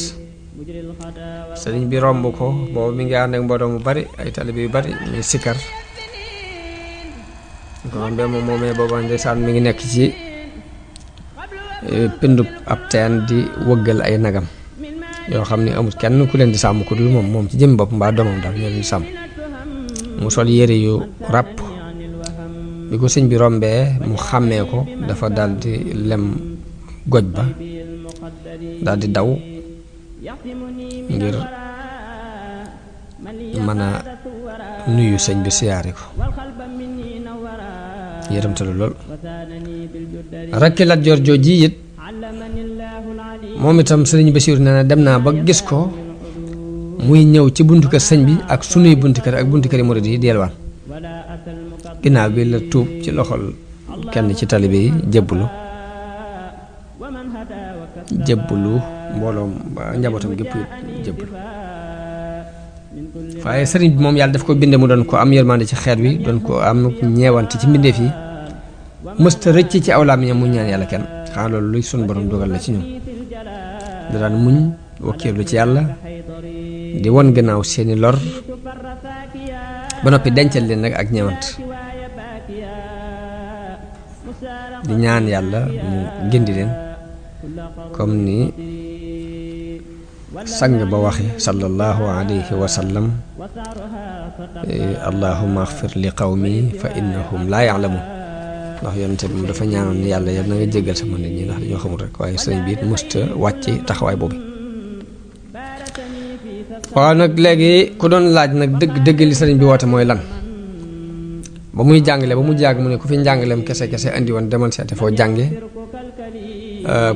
sëriñ bi romb ko boobu mi ngi ànd ak mbooloo mu bari ay taalibe yu bari ñuy sikkar ko rombee moom moomee booba ndeysaan mi ngi nekk ci pindub ab teen di wëggal ay nagam yoo xam ni amul kenn ku leen di sàmm ku dul moom ci jëmmi bopp mbaa doomam daal ñoo leen di sàmm mu sol yére yu ràpp bi ko sëñ bi rombee mu xàmmee ko dafa daal di lem goj ba daal di daw ngir mën a nuyu sëñ bi siyaare ko yërëmtalu lool rakki Lat Joor jooji it moom itam sëriñ Basiiru nee na dem naa ba gis ko muy ñëw ci buntu kër sëñ bi ak sunuy buntu kër ak buntu kër yi murid yi delluwaan ginnaaw bi la tuub ci loxol kenn ci talibe yi jébbalu mbooloom njabootam gépp jébbalu waaye sëriñ bi moom yàlla daf ko binde mu doon ko am yërmande ci xeet wi doon ko am ñeewante ci mbindeef yi mësta rëcc ci aw làmmiñam mu ñaan yàlla kenn xanaa loolu luy sunu borom dogal la ci ñoom da daan muñ wakkiirlu ci yàlla di won gannaaw seeni lor ba noppi dencal leen nag ak ñeewant di ñaan yàlla mu gindi leen comme ni sang ba waxe sallallahu alayhi wa sallam allahumma axfir li qawmi fa innahum laa ya'lamun ndax yonente bi mu dafa ñaanoon ni yàlla yal na nga jéggal sama nit ñi ndax dañoo xamul rek waaye sëriñ bi it mësta wàcce taxawaay boobu waaw nag léegi ku doon laaj nag dëgg li sëriñ bi woote mooy lan ba muy jàngale ba mu jàgg mu ne ku fi njàngaleem kese andi woon demal seete foo jànge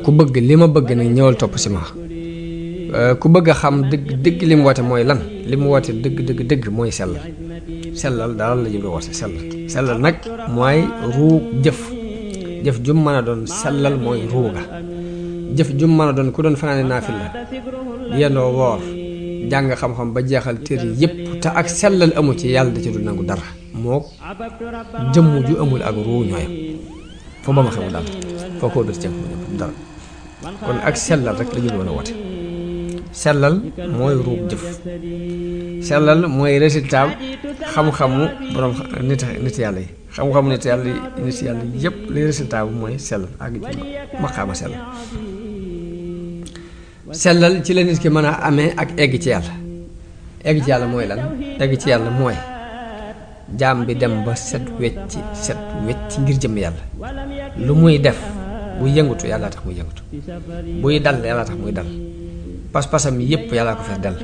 ku bëgg li ma bëgg nag ñëwal topp si ma ku bëgg a xam dëgg li mu woote mooy lan li mu woote dëgg mooy sellal daal la jublu woote sellal nag mooy ruu jëf ju mën a doon sellal mooy ruuga jëf jum mën a doon ku doon fanaane naafil la yendoo woor jàng xam-xam ba jeexal téere yépp te ak sellal amu ci yàlla da ci du nangu dara moo jëmm ju amul ak ruu ñooyam foo ba ma xamul daal foo ko def ci dara kon ak sellal rek la ñu doon a wote sellal mooy ruub jëf sellal mooy résultat xam-xamu borom nit yàlla yi xam-xamu nit yàlla yépp li résultat bu mooy sellal ak ci maqaama sellal sellal ci la nit ki mën a amee ak egg ci yàlla egg ci yàlla mooy lan egg ci yàlla mooy jaam bi dem ba set wecc ngir jëm yàlla lu muy def buy yëngatu yàlla tax muy yëngatu buy dal yàlla tax muy dal pas-pasam yépp yàlla ko fees dell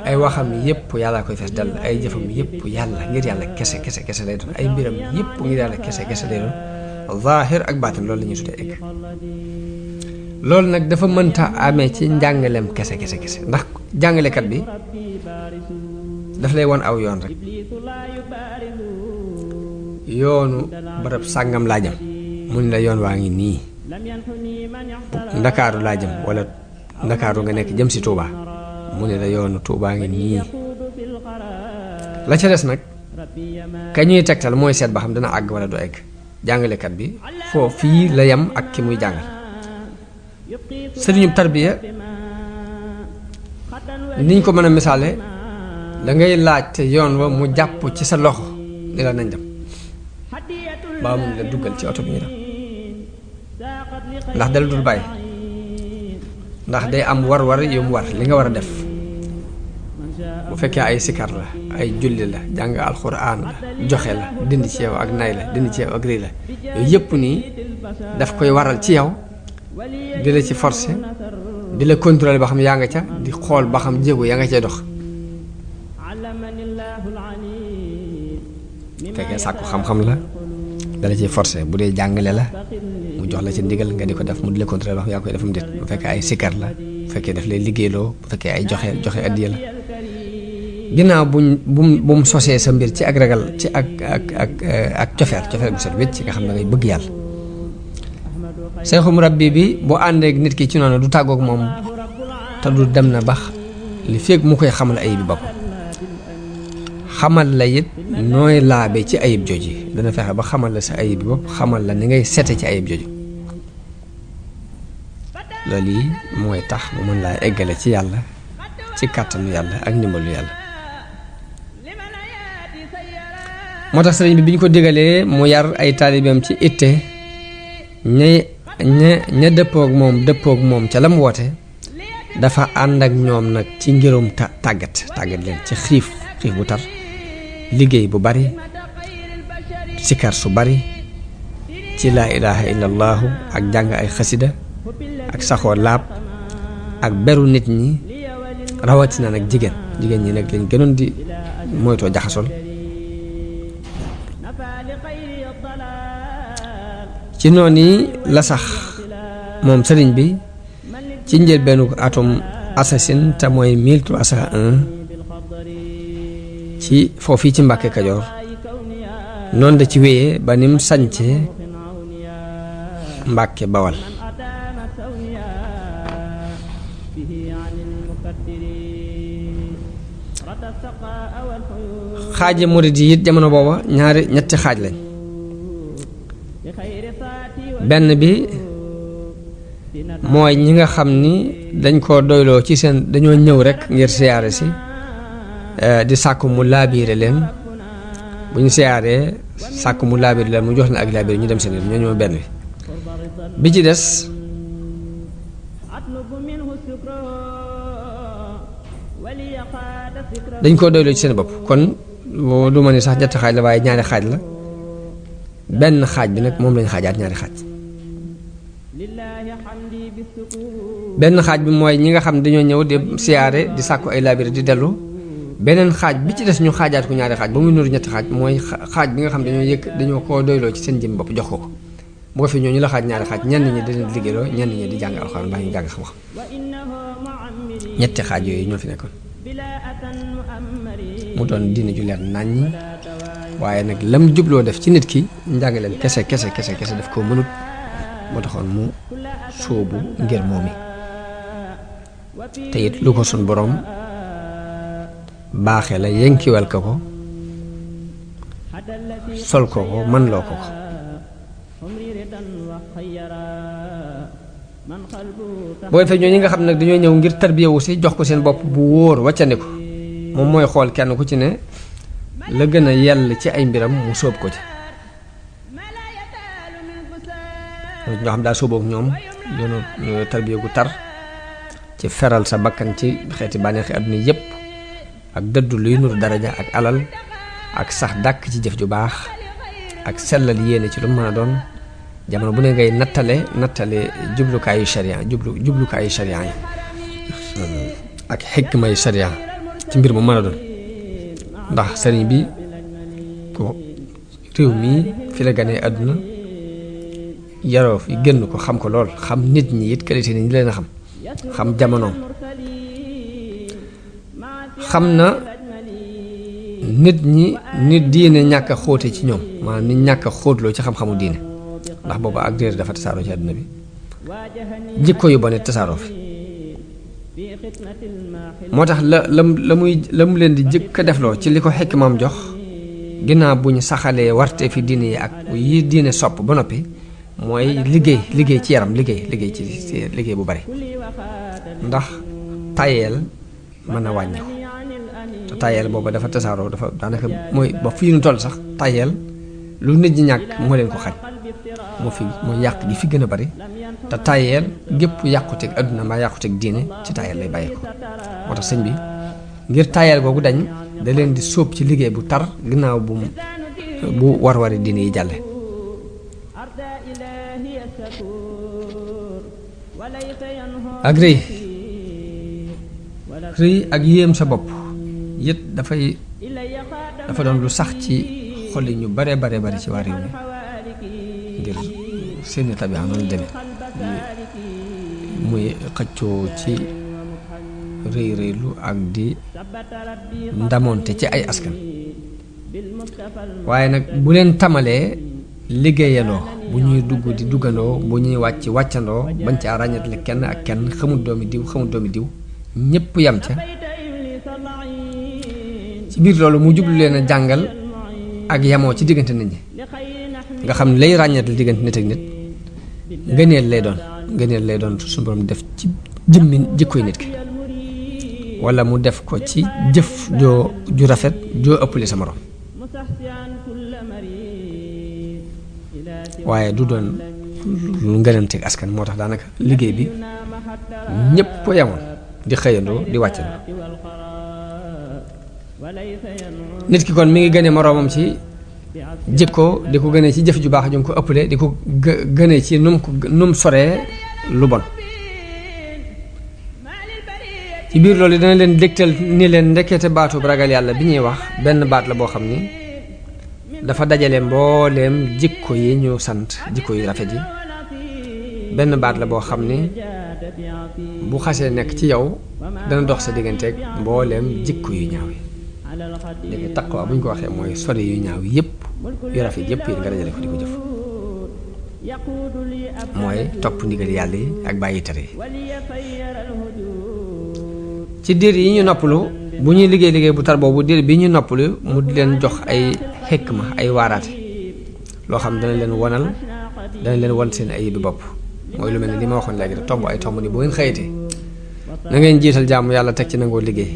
ay waxam yépp yàlla koy fees dell ay jëfam yépp yàlla ngir yàlla kese lay doon ay mbiram yépp ngir yàlla kese lay doon zaahir ak baatin loolu la ñuy tuddee egg loolu nag dafa mënta amee ci njàngaleem kese ndax jàngalekat bi daf lay won aw yoon rek yoonu barab sàngam laa jëm mu ne la yoon waa ngi nii ndakaaru laa jëm wala ndakaaru nga nekk jëm si Touba mu ne la yoonu Touba ngi nii la ca des nag ka ñuy tegtal mooy seet ba xam dana àgg wala du egg jàngalekat bi foofu fii la yem ak ki muy jàngal sëriñu tarbiya niñ ko mën a misaale da ngay laaj te yoon wa mu jàpp ci sa loxo ni la nañ dem baa mun la duggal ci oto bi ñu dem ndax dal dul bàyyi ndax day am war yu mu war li nga war a def bu fekkee ay sikar la ay julli la jàng alxuraan la joxe la dindi ci yow ak nay la dindi ci yow ak rëy la yooyu yëpp nii daf koy waral ci yow di la ci forcer di la contrôler ba xam yaa nga ca di xool ba xam jéego yaa nga cay dox fekkee sàkku xam-xam la dala ciy forcer bu dee jàngale la mu jox la ci ndigal nga di ko def mu di la contrôler ba xam yaa koy defam déet bu fekkee ay sikar la bu fekkee daf lay liggéeyloo bu fekkee ay joxe addiya la ginnaaw bu mu sosee sa mbir ci ak ragal ci ak cofeel bu set wécc nga xam ne ngay bëgg yàlla seexu murabbi bi boo àndeek nit ki ci noonu du tàggook moom te du dem na bax li fekk mu koy xamal ayib bi bopp xamal la it nooy laabe ci ayib jooji dana fexe ba xamal la sa ayib bi bopp xamal la ni ngay sete ci ayib jooju loolu yi mooy tax mu mën laa eggale ci yàlla ci kàttanu yàlla ak ndimbalu yàlla moo tax sëriñ bi ñu ko digalee mu yar ay taalibeem ci itte ña dëppook moom ca la mu woote dafa ànd ak ñoom nag ci ngirum tàggat leen ci xiif bu tar liggéey bu bari sikar su bari ci laa ilaha illallahu ak jàng ay xasida ak saxoo laab ak beru nit ñi rawatina nag jigéen ñi nag lañ gënoon di moytoo jaxasol ci noonu la sax moom sëriñ bi ci njëlbeenu atum assasine te mooy 1301 ci foofii ci Mbàkke Kajoor noonu da ci wéyee ba nim sañce Mbàkke Bawal xaaji murid yi it jamono booba ñetti xaaj lañ benn bi mooy ñi nga xam ni dañ ko doyloo ci seen dañoo ñëw rekk ngir siyaare si di sàkku mu laabiire leen bu ñu siyaaree sàkku mu laabiire leen mu jox leen ak laabiire ñu dem seen yoon ñoo benn bi ci des dañ ko doyloo ci seen bopp kon du ma ni sax ñetti xaaj la waaye ñaari xaaj la benn xaaj bi nag moom lañ xaajaat ñaari xaaj benn xaaj bi mooy ñi nga xam dañoo ñëw di siyaare di sàkku ay laabire di dellu beneen xaaj bi ci des ñu xaajaat ko ñaari xaaj ba muy nuru ñetti xaaj mooy xaaj bi nga xam dañoo koo doyloo ci seen jëm bopp jox ko bu ko fi ñoo ñu la xaaj ñaari xaaj ñenn ñi di leen liggéeyloo ñenn ñi di jàng alxuraan mbaa ñu jàng xam-xam ñetti xaaj yooyu ñoo fi nekkoon mu doon diine ju leer naññi waaye nag lam jubloo def ci nit ki njàngaleem kese daf koo mënut moo taxoon mu sóobu ngir moomi te it lu ko sun borom baaxe la yenkiwal ko ko sol ko ko man loo ko ko boo defee ñoo ñi nga xam nag dañoo ñëw ngir tarbiyewu si jox ko seen bopp bu wóor wàccandi ko moom mooy xool kenn ku ci ne la gën a yell ci ay mbiram mu sóob ko ci ñoo xam daal sóobook ñoom yoonu tarbiye gu tar ci feral sa bakkan ci xeeti bànneexi àdduna yépp ak dëddu luy nuru daraja ak alal ak sax dàkk ci jëf ju baax ak sellal yéene ci lu mën a doon jamono bu ne ngay nattale jublukaayu sharia jublukaayu sharia yi ak xikmay sharia ci mbir mu mën a doon ndax sëriñ bi ko réew mii fi la ganee àdduna yaroo fi génn ko xam ko lool xam nit ñi it qualité ni ñi leen a xam jamonoom xam na nit ñi nit diine ñàkk a xóote ci ñoom maanaam nit ñàkk a xóotloo ci xam-xamu diine ndax boobu ak réer dafa tasaaroo ci àdduna bi jikko yu bon it tasaaroo fi moo tax la mu leen di jëkk a defloo ci li ko xikmaam jox ginnaaw bu ñu saxalee warte fi diine yi ak yi diine sopp ba noppi mooy liggéey ci yaram liggéey ci liggéey bu bari ndax tayeel mën a wàññi ko te tayeel booba dafa tasaaroo dafa daanaka mooy ba fii nu toll sax tayeel lu nit ñi ñàkk moo leen ko xañ moo yàq gi fi gën a bari te tayeel gépp yàquteeg adduna mbaa yàquteeg diine ci tayeel lay bàyyi ko moo tax sëñ bi ngir tayeel googu dañ da leen di sóob ci liggéey bu tar ginnaaw bu war-wari diine yi jàlle ak rëy ak yéem sa bopp it dafa doon lu sax ci xoli ñu bare ci waa réew mi ngir seeni tabi'a noonu demee muy xëccoo ci rëylu ak di ndamoonte ci ay askan waaye nag bu leen tamalee liggéeyandoo bu ñuy dugg di duggandoo bu ñuy wàccandoo bañ caa ràññatle kenn ak kenn xamul doomi diw ñépp yam ca ci biir loolu mu jublu leen a jàngal ak yamoo ci diggante nit ñi nga xam ne lay ràññatle diggante nit ak nit ngëneel lay doon suñu borom def ci jëmmi jikkoy nit ki wala mu def ko ci jëf ju rafet joo ëppale sa morom waaye du doon lu ngënanteeg askan moo tax daanaka liggéey bi ñépp yamoon di xëyandoo di wàccandoo nit ki kon mi ngi gëne moroomam ci jikko di ko gënee ci jëf ju baax ju ko ëppale di ko gënee ci num soree lu bon ci biir loolu dana leen dégtal ni leen ndekete baatu ragal yàlla bi ñuy wax benn baat la boo xam ni dafa dajale mbooleem jikko yi ñu sant jikko yu rafet yi benn baat la boo xam ni bu xasee nekk ci yow dana dox sa digganteeg mbooleem jikko yu ñaaw yi léegi taqwa bu ñu ko waxee mooy sori yu ñaaw yépp yu rafet yépp yi nga dajale ko di ko jëf mooy topp ndigal yàlla yi ak bàyyi tere yi ci diir yi ñu noppalu bu ñuy liggéey bu tar boobu diir bi ñu noppalu mu di leen jox ay xikma ay waaraate loo xam dana leen won seen ay bi bopp mooy lu mel ne li ma waxoon léegi rek tomb ay tomb ni bu ngeen xëyatee na ngeen jiital jaamu yàlla teg ci nangoo liggéey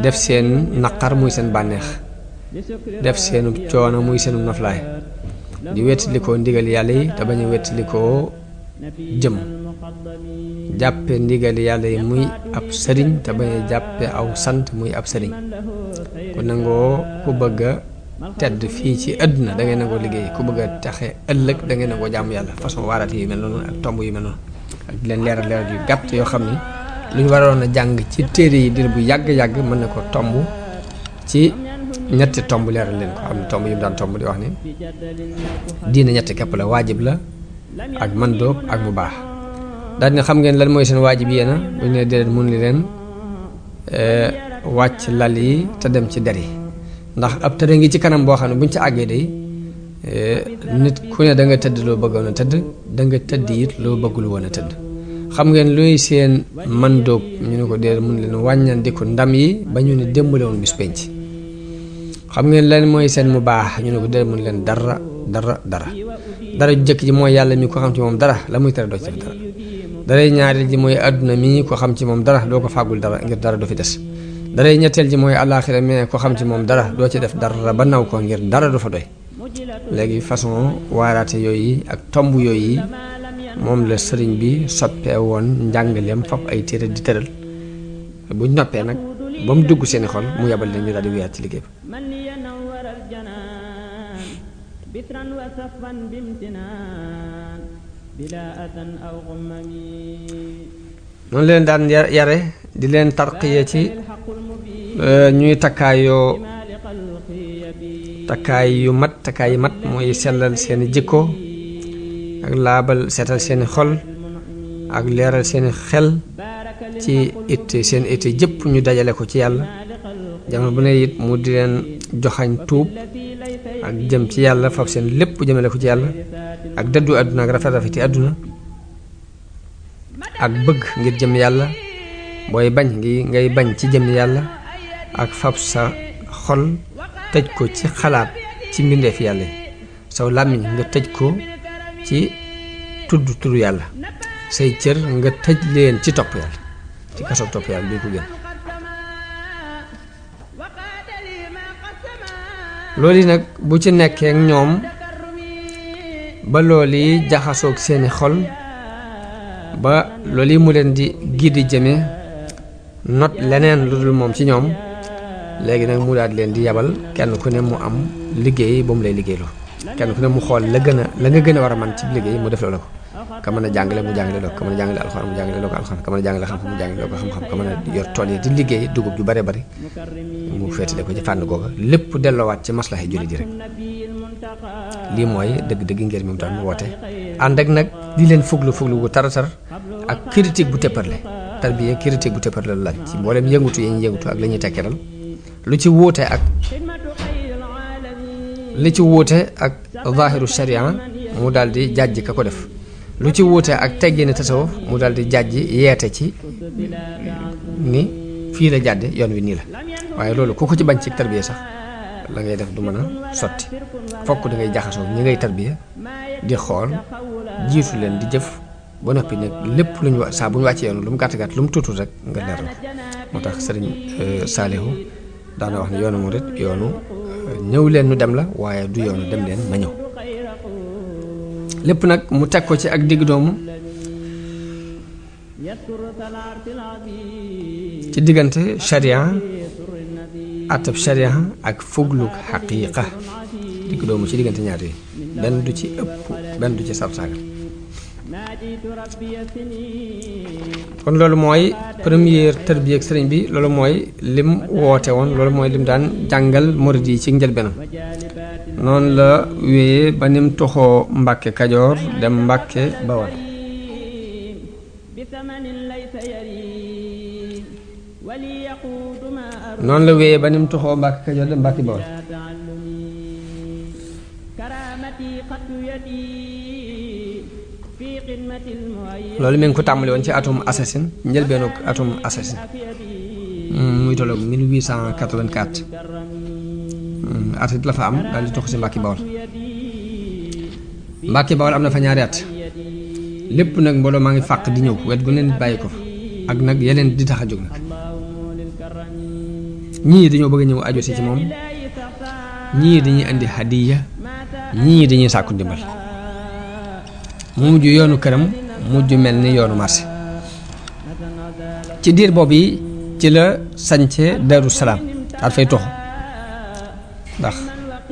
def seen naqar muy seen bànneex def seenu coono muy seenu noflaay di wettalikoo ndigal yàlla yi te bañ a wettalikoo jëm jàppe ndigal yàlla yi muy ab sëriñ te bañ a jàppe aw sant muy ab sëriñ ku nangoo ku bëgg a tedd fii ci àdduna da ngay nangoo liggéey ku bëgg a taxe ëllëg da ngay nangoo jaamu yàlla façon waaraat yu mel noonu ak tomb yu mel noonu ak di leen leeral yu gàtt yoo xam ni lu ñu waroon a jàng ci téere yi dir bu yàgg-yàgg mën na ko tomb ci ñetti tomb leeral leen ko am na tomb yu mu daan tomb di wax ni diine ñetti képp la waajib la ak mandóob ak mu baax daal ne xam ngeen lan mooy seen waajib yéena bu ñu ne déedéet mun li leen wàcc lal yi te dem ci der yi ndax ab tëre ngi ci kanam boo xam ne buñ ci àggee day nit ku ne da nga tëdd loo bëggoon a tëdd da nga tëdd it loo bëggul woon a tëdd xam ngeen luy seen man dóog ñu ne ko déer mun leen wàññandiku ndam yi ba ñu ne démbale woon bis penc xam ngeen lan mooy seen mu baax ñu ne ko déer mun leen dara dara jëkk ji mooy yàlla mi ko xam ci moom dara la muy tere doo ci def dara daray ñaareel ji mooy àdduna mi ko xam ci moom dara doo ko fàggul dara ngir dara du fi des daray ñetteel ji mooy àllaaxira mais ko xam ci moom dara doo ci def dara ba naw ko ngir dara du fa doy léegi façon waaraate yooyu ak tomb yooyu moom la sëriñ bi soppee woon njàngaleem fab ay téere di tëral buñ noppee nag ba mu dugg seeni xol mu yebal leen ñu daal di wéyaat ci liggéey noonu leen daan yare di leen tarqiye ci ñuy takkaay yu mat mooy sellal seeni jikko ak laabal seetal seeni xol ak leeral seeni xel ci seen itte jëpp ñu dajale ko ci yàlla jamono bu ne it mu di leen joxañ tuub ak jëm ci yàlla fab seen lépp jëmale ko ci yàlla ak dëddu àdduna ak rafet ci àdduna ak bëgg ngir jëm yàlla booy bañ ngay bañ ci jëm yàlla ak fab sa xol tëj ko ci xalaat ci mbindeef yàlla yi saw làmmiñ nga tëj ko ci tudd turu yàlla say cër nga tëj leen ci topp yàlla ci kaso topp yàlla bii ko gën loolu yi nag bu ci nekkee ak ñoom ba loolu yi jaxasoog seeni xol ba loolu yi mu leen di giddi jëme not leneen lu dul moom ci ñoom léegi nag mu daal leen di yabal kenn ku ne mu am liggéey ba mu lay liggéeyloo kenn ku ne mu xool la nga gën a war a man ci liggéey mu def loola ko ka mën a jàngale mu jàngale loo ko ka mën a jàngale alxuraan mu jàngale loo ko alxuraan ka mën a jàngale xam-xam mu jàngale loo ko xam-xam ka mën a yor tool yi di liggéey dugub ju bare bari mu féetale ko ci fànn googa lépp delloowaat ci maslahay julli ji rek lii mooy dëgg-dëgg ngir mi mu tax mu woote ànd ak nag di leen fuglu gu taratar ak critique bu tëpparle tarbiya critique bu tëpparle la laaj ci mboolem yëngutu yi ñu yëngutu ak la ñuy tekkiral lu ci wuute ak zahiru sharia mu daal di jàjj ka ko def lu ci wuute ak teggini tasawuf mu daal di jàjj yeete ci ni fii la jàdde yoon wi nii la waaye loolu ku ko ci bañ ci tarbiya sax la ngay def du mën a sotti fokk da ngay jaxasoo ñi ngay tarbiya di xool jiitu leen di jëf ba noppi nag lépp lu ñu saa bu ñu wàccee yoonu lu mu gàtt lu mu tuutul rek nga leer la moo tax sëriñ Saalihu daana wax ne yoonu murit yoonu ñëw leen nu dem la waaye du yoonu dem leen ma ñëw lépp nag mu teg ko ci ak digg doomu ci diggante sharia atab sharia ak fugluk xaqiiqa digg doomu ci diggante ñaar yi benn du ci ëpp benn du ci sartaagal kon loolu mooy première tarbiya ak sëriñ bi loolu mooy lim woote woon loolu mooy lim daan jàngal murid yi ci njëlbeenam noonu la wéyee ba nim toxoo Mbàkke Kajoor dem Mbàkke Bawal noonu la wéyee ba nim toxoo Mbàkke Kajoor dem Mbàkke Bawal loolu mi ngi ko tàmbali woon ci atum assassin njëlbeenu atum assassin muy tolloog 1884 at it la fa am daal di tox si Mbàkke Bawal am na fa ñaari at lépp nag mbooloo maa ngi fàq di ñëw wet gu ne nit bàyyi ko fa ak nag yeneen di tax a jóg nag ñii dañoo bëgg a ñëw aju si ci moom ñii dañuy indi hadiya ñii dañuy sàkku ndimbal mu mujj yoonu këram mujj mel ni yoonu marché ci diir boobu yi ci la sañce Daaru Salaam daal fay toxu ndax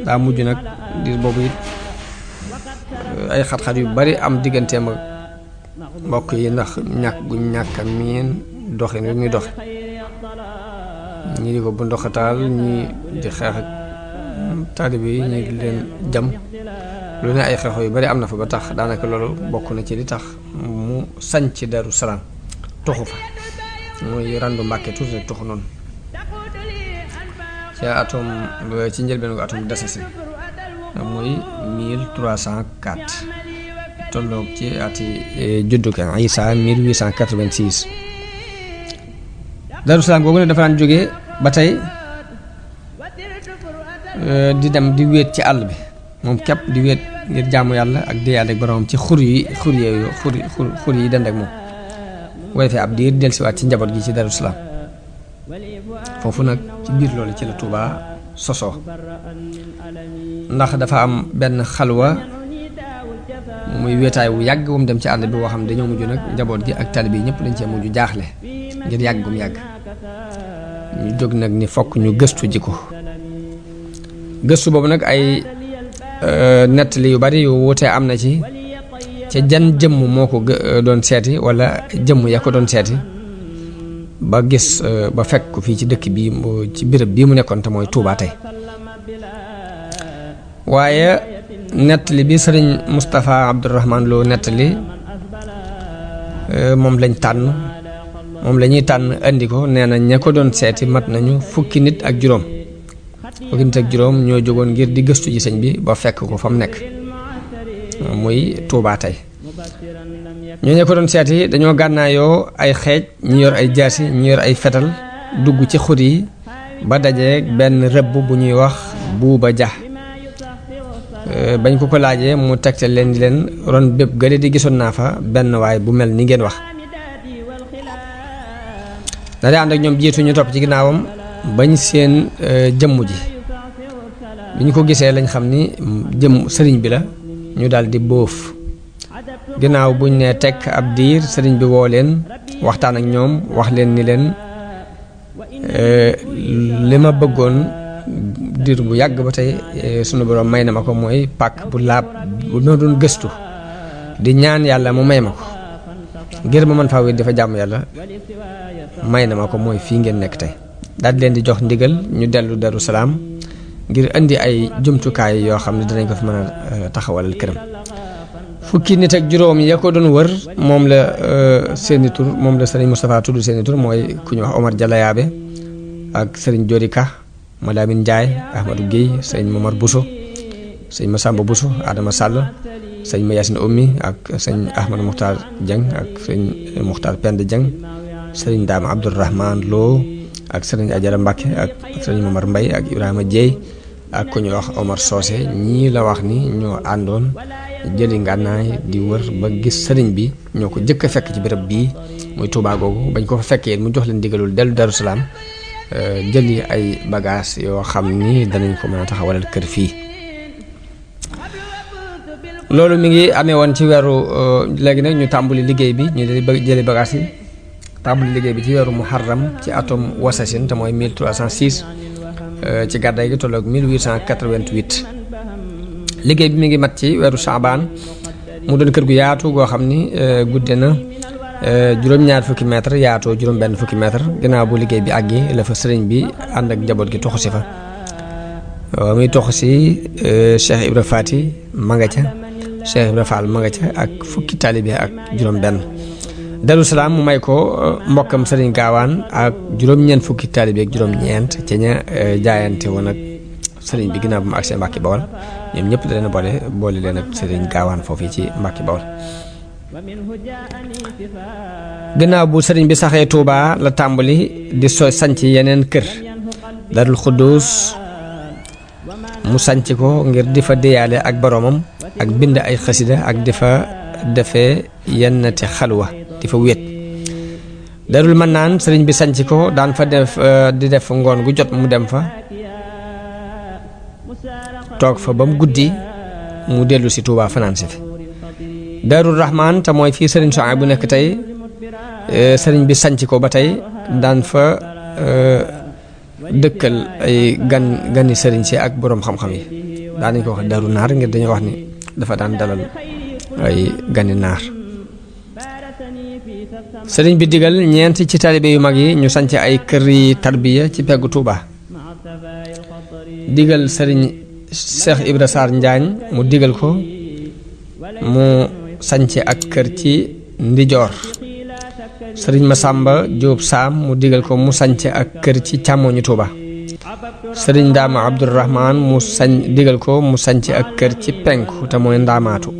daa mujj nag diir boobu it ay xat-xat yu bari am digganteem ak mbokk yi ndax ñàkk a miin doxin wi muy doxe ñii di ko bu ndoxataal ñii di xeex ak taalibe yi ñii di leen jam lu ne ay xeexoo yu bari am na fa ba tax daanaka loolu bokk na ci li tax mu sañc Daaru Salaam toxu fa muy randu Mbàkke tuuti rek toxu noonu ci njëlbeen ko atum dasasin muy 1304 tolloog ci ati juddu ka Isa 1886. Daaru Salaam googu ne dafa daan jógee ba tey di dem di wéet ci àll bi moom képp di wéet ngir jaamu yàlla ak di yàlla ak boroomam ci xur yi dend ak moom waaye fi ab diir dellusiwaat ci njaboot gi ci Daaru Salaam. foofu nag ci biir loolu ci la Touba sosoo ndax dafa am benn xalwa muy wéetaay wu yàgg wu mu dem ci àll bi woo xam ne dañoo mujj nag njaboot gi ak taalibe yi ñëpp dañ cee mujj jaaxle ngir yàgg gum yàgg ñu jóg nag ni fokk ñu gëstu ji ko. gëstu boobu nag ay nettali yu bari yu wutee am na ci ca jan jëmm moo ko doon seeti wala jëmm ya ko doon seeti ba gis ba fekk ko fii ci dëkk bi ci béréb bii mu nekkoon te mooy Touba tey. waaye nettali bi sëriñ Moustapha Abdourahman Lo nettali moom lañ tànn moom la ñuy tànn andi ko nee na ña ko doon seeti mat nañu fukki nit ak juróom ñoo jógoon ngir di gëstu ji sëñ bi ba fekk ko fa mu nekk muy Touba tey. ñoo ko doon seeti dañoo gànnaayoo ay xeej ñi yor ay jaasi ñi yor ay fetal dugg ci xur yi ba dajeeg benn rëbb bu ñuy wax Buuba Ja. bañ ko laajee mu tegtal leen di leen ron bépp gële di gisoon naa fa benn waay bu mel ni ngeen wax. da ànd ak ñoom jiitu ñu topp ci ginnaawam bañ seen jëmm ji bi ñu ko gisee lañ xam ni sëriñ bi la ñu daal di bóof. ginnaaw buñ ne tekk ab diir sëriñ bi woo leen waxtaan ak ñoom wax leen ni leen li ma bëggoon diir bu yàgg ba tey sunu borom may na ma ko mooy pàkk bu laab bu ma doon gëstu di ñaan yàlla mu may ma ko ngir ma mën faa wéet dafa jàmm yàlla may na ma ko mooy fii ngeen nekk tey. daal di leen di jox ndigal ñu dellu Daaru Salaam ngir indi ay jumtukaay yoo xam ne dinañ ko fi mën a taxawalal këram. fukki nit ak juróom ya ko doon wër moom la seeni tur moom la sëriñ Moustapha tudd seeni tur mooy ku ñu wax Omar Jalayaabe ak sëriñ Jodika Malamin Ndiaye Ahmadou Guèye sëriñ Momar Bousso sëriñ Massamba Bousso Adama Sall sëriñ Mayacine Oumy ak sëriñ Ahmadou Mokhtar Dieng ak sëriñ Mokhtar Pend Dieng sëriñ Dame Abdourahman Lo ak sëriñ Ajara Mbacke ak sëriñ Momar Mbaye ak Ibrahima Dieye ak ku ñu wax Omar Socé ñii la wax ni ñoo àndoon jëli ngànnaay di wër ba gis sëriñ bi ñoo ko jëkk a fekk ci béréb bii muy Touba googu bañ ko fa fekkee mu jox leen digalul dellu Daaru Salaam jëli ay bagages yoo xam ni danañ ko mën a taxawalal kër fii. loolu mi ngi amee woon ci weeru léegi nag ñu tàmbali liggéey bi ñu jëli bagages yi tàmbali liggéey bi ci weeru Muharram ci atum Wasasin te mooy 1306 ci gàddaay gi tolloog 1888. liggéey bi mi ngi mat ci weeru Saabaan mu doon kër gu yaatu goo xam ni gudde na juróom-ñaar fukki mètre yaatoo juróom-benn fukki mètre ginnaaw bu liggéey bi àggee la fa sëriñ bi ànd ak njaboot gi toxu si fa. muy toxu si Cheikh Ibra Fati ma nga ca Cheikh Ibra Fall ma nga ca ak fukki taalibe ak juróom-benn. Daaru Salaam mu may ko mbokkam sëriñ Gaawaan ak juróom-ñeent fukki taalibe ak juróom-ñeent ca ña jaayante woon ak sëriñ bi ginnaaw bu mu agsee Mbàkke Bawol ñoom ñëpp da leen boole leen ak sëriñ Gaawaan foofu ci Mbàkke Bawol. ginnaaw bu sëriñ bi saxee Touba la tàmbali di sanc yeneen kër. Darul Xuddus mu sanc ko ngir di fa déyaale ak boroomam ak bind ay xasida ak di fa defee yennati xalwa di fa wéet. Darul Mannaan sëriñ bi sanc ko daan fa di def ngoon gu jot mu dem fa toog fa ba mu guddi mu dellu si Touba fanaan si fi. Daarul Rahman te mooy fii sëriñ Souhaïbou bu nekk tey sëriñ bi sanc ko ba tey daan fa dëkkal ay gani sëriñ si ak boroom xam-xam yi daan nañ ko wax Daaru Naar ngir dañoo wax ni dafa daan dalal ay gani naar. sëriñ bi digal ñeent ci taalibe yu mag yi ñu sanc ay kër yi tarbiya ci peggu Touba. digal sëriñ Cheikh Ibra Sarr Njaañ mu digal ko mu sanc ak kër ci ndijoor. sëriñ Masamba Jóob Saam mu digal ko mu sanc ak kër ci càmmooñu Touba. sëriñ Ndaama Abdourahman mu sañ digal ko mu sañc ak kër ci penku te mooy Ndaamaatu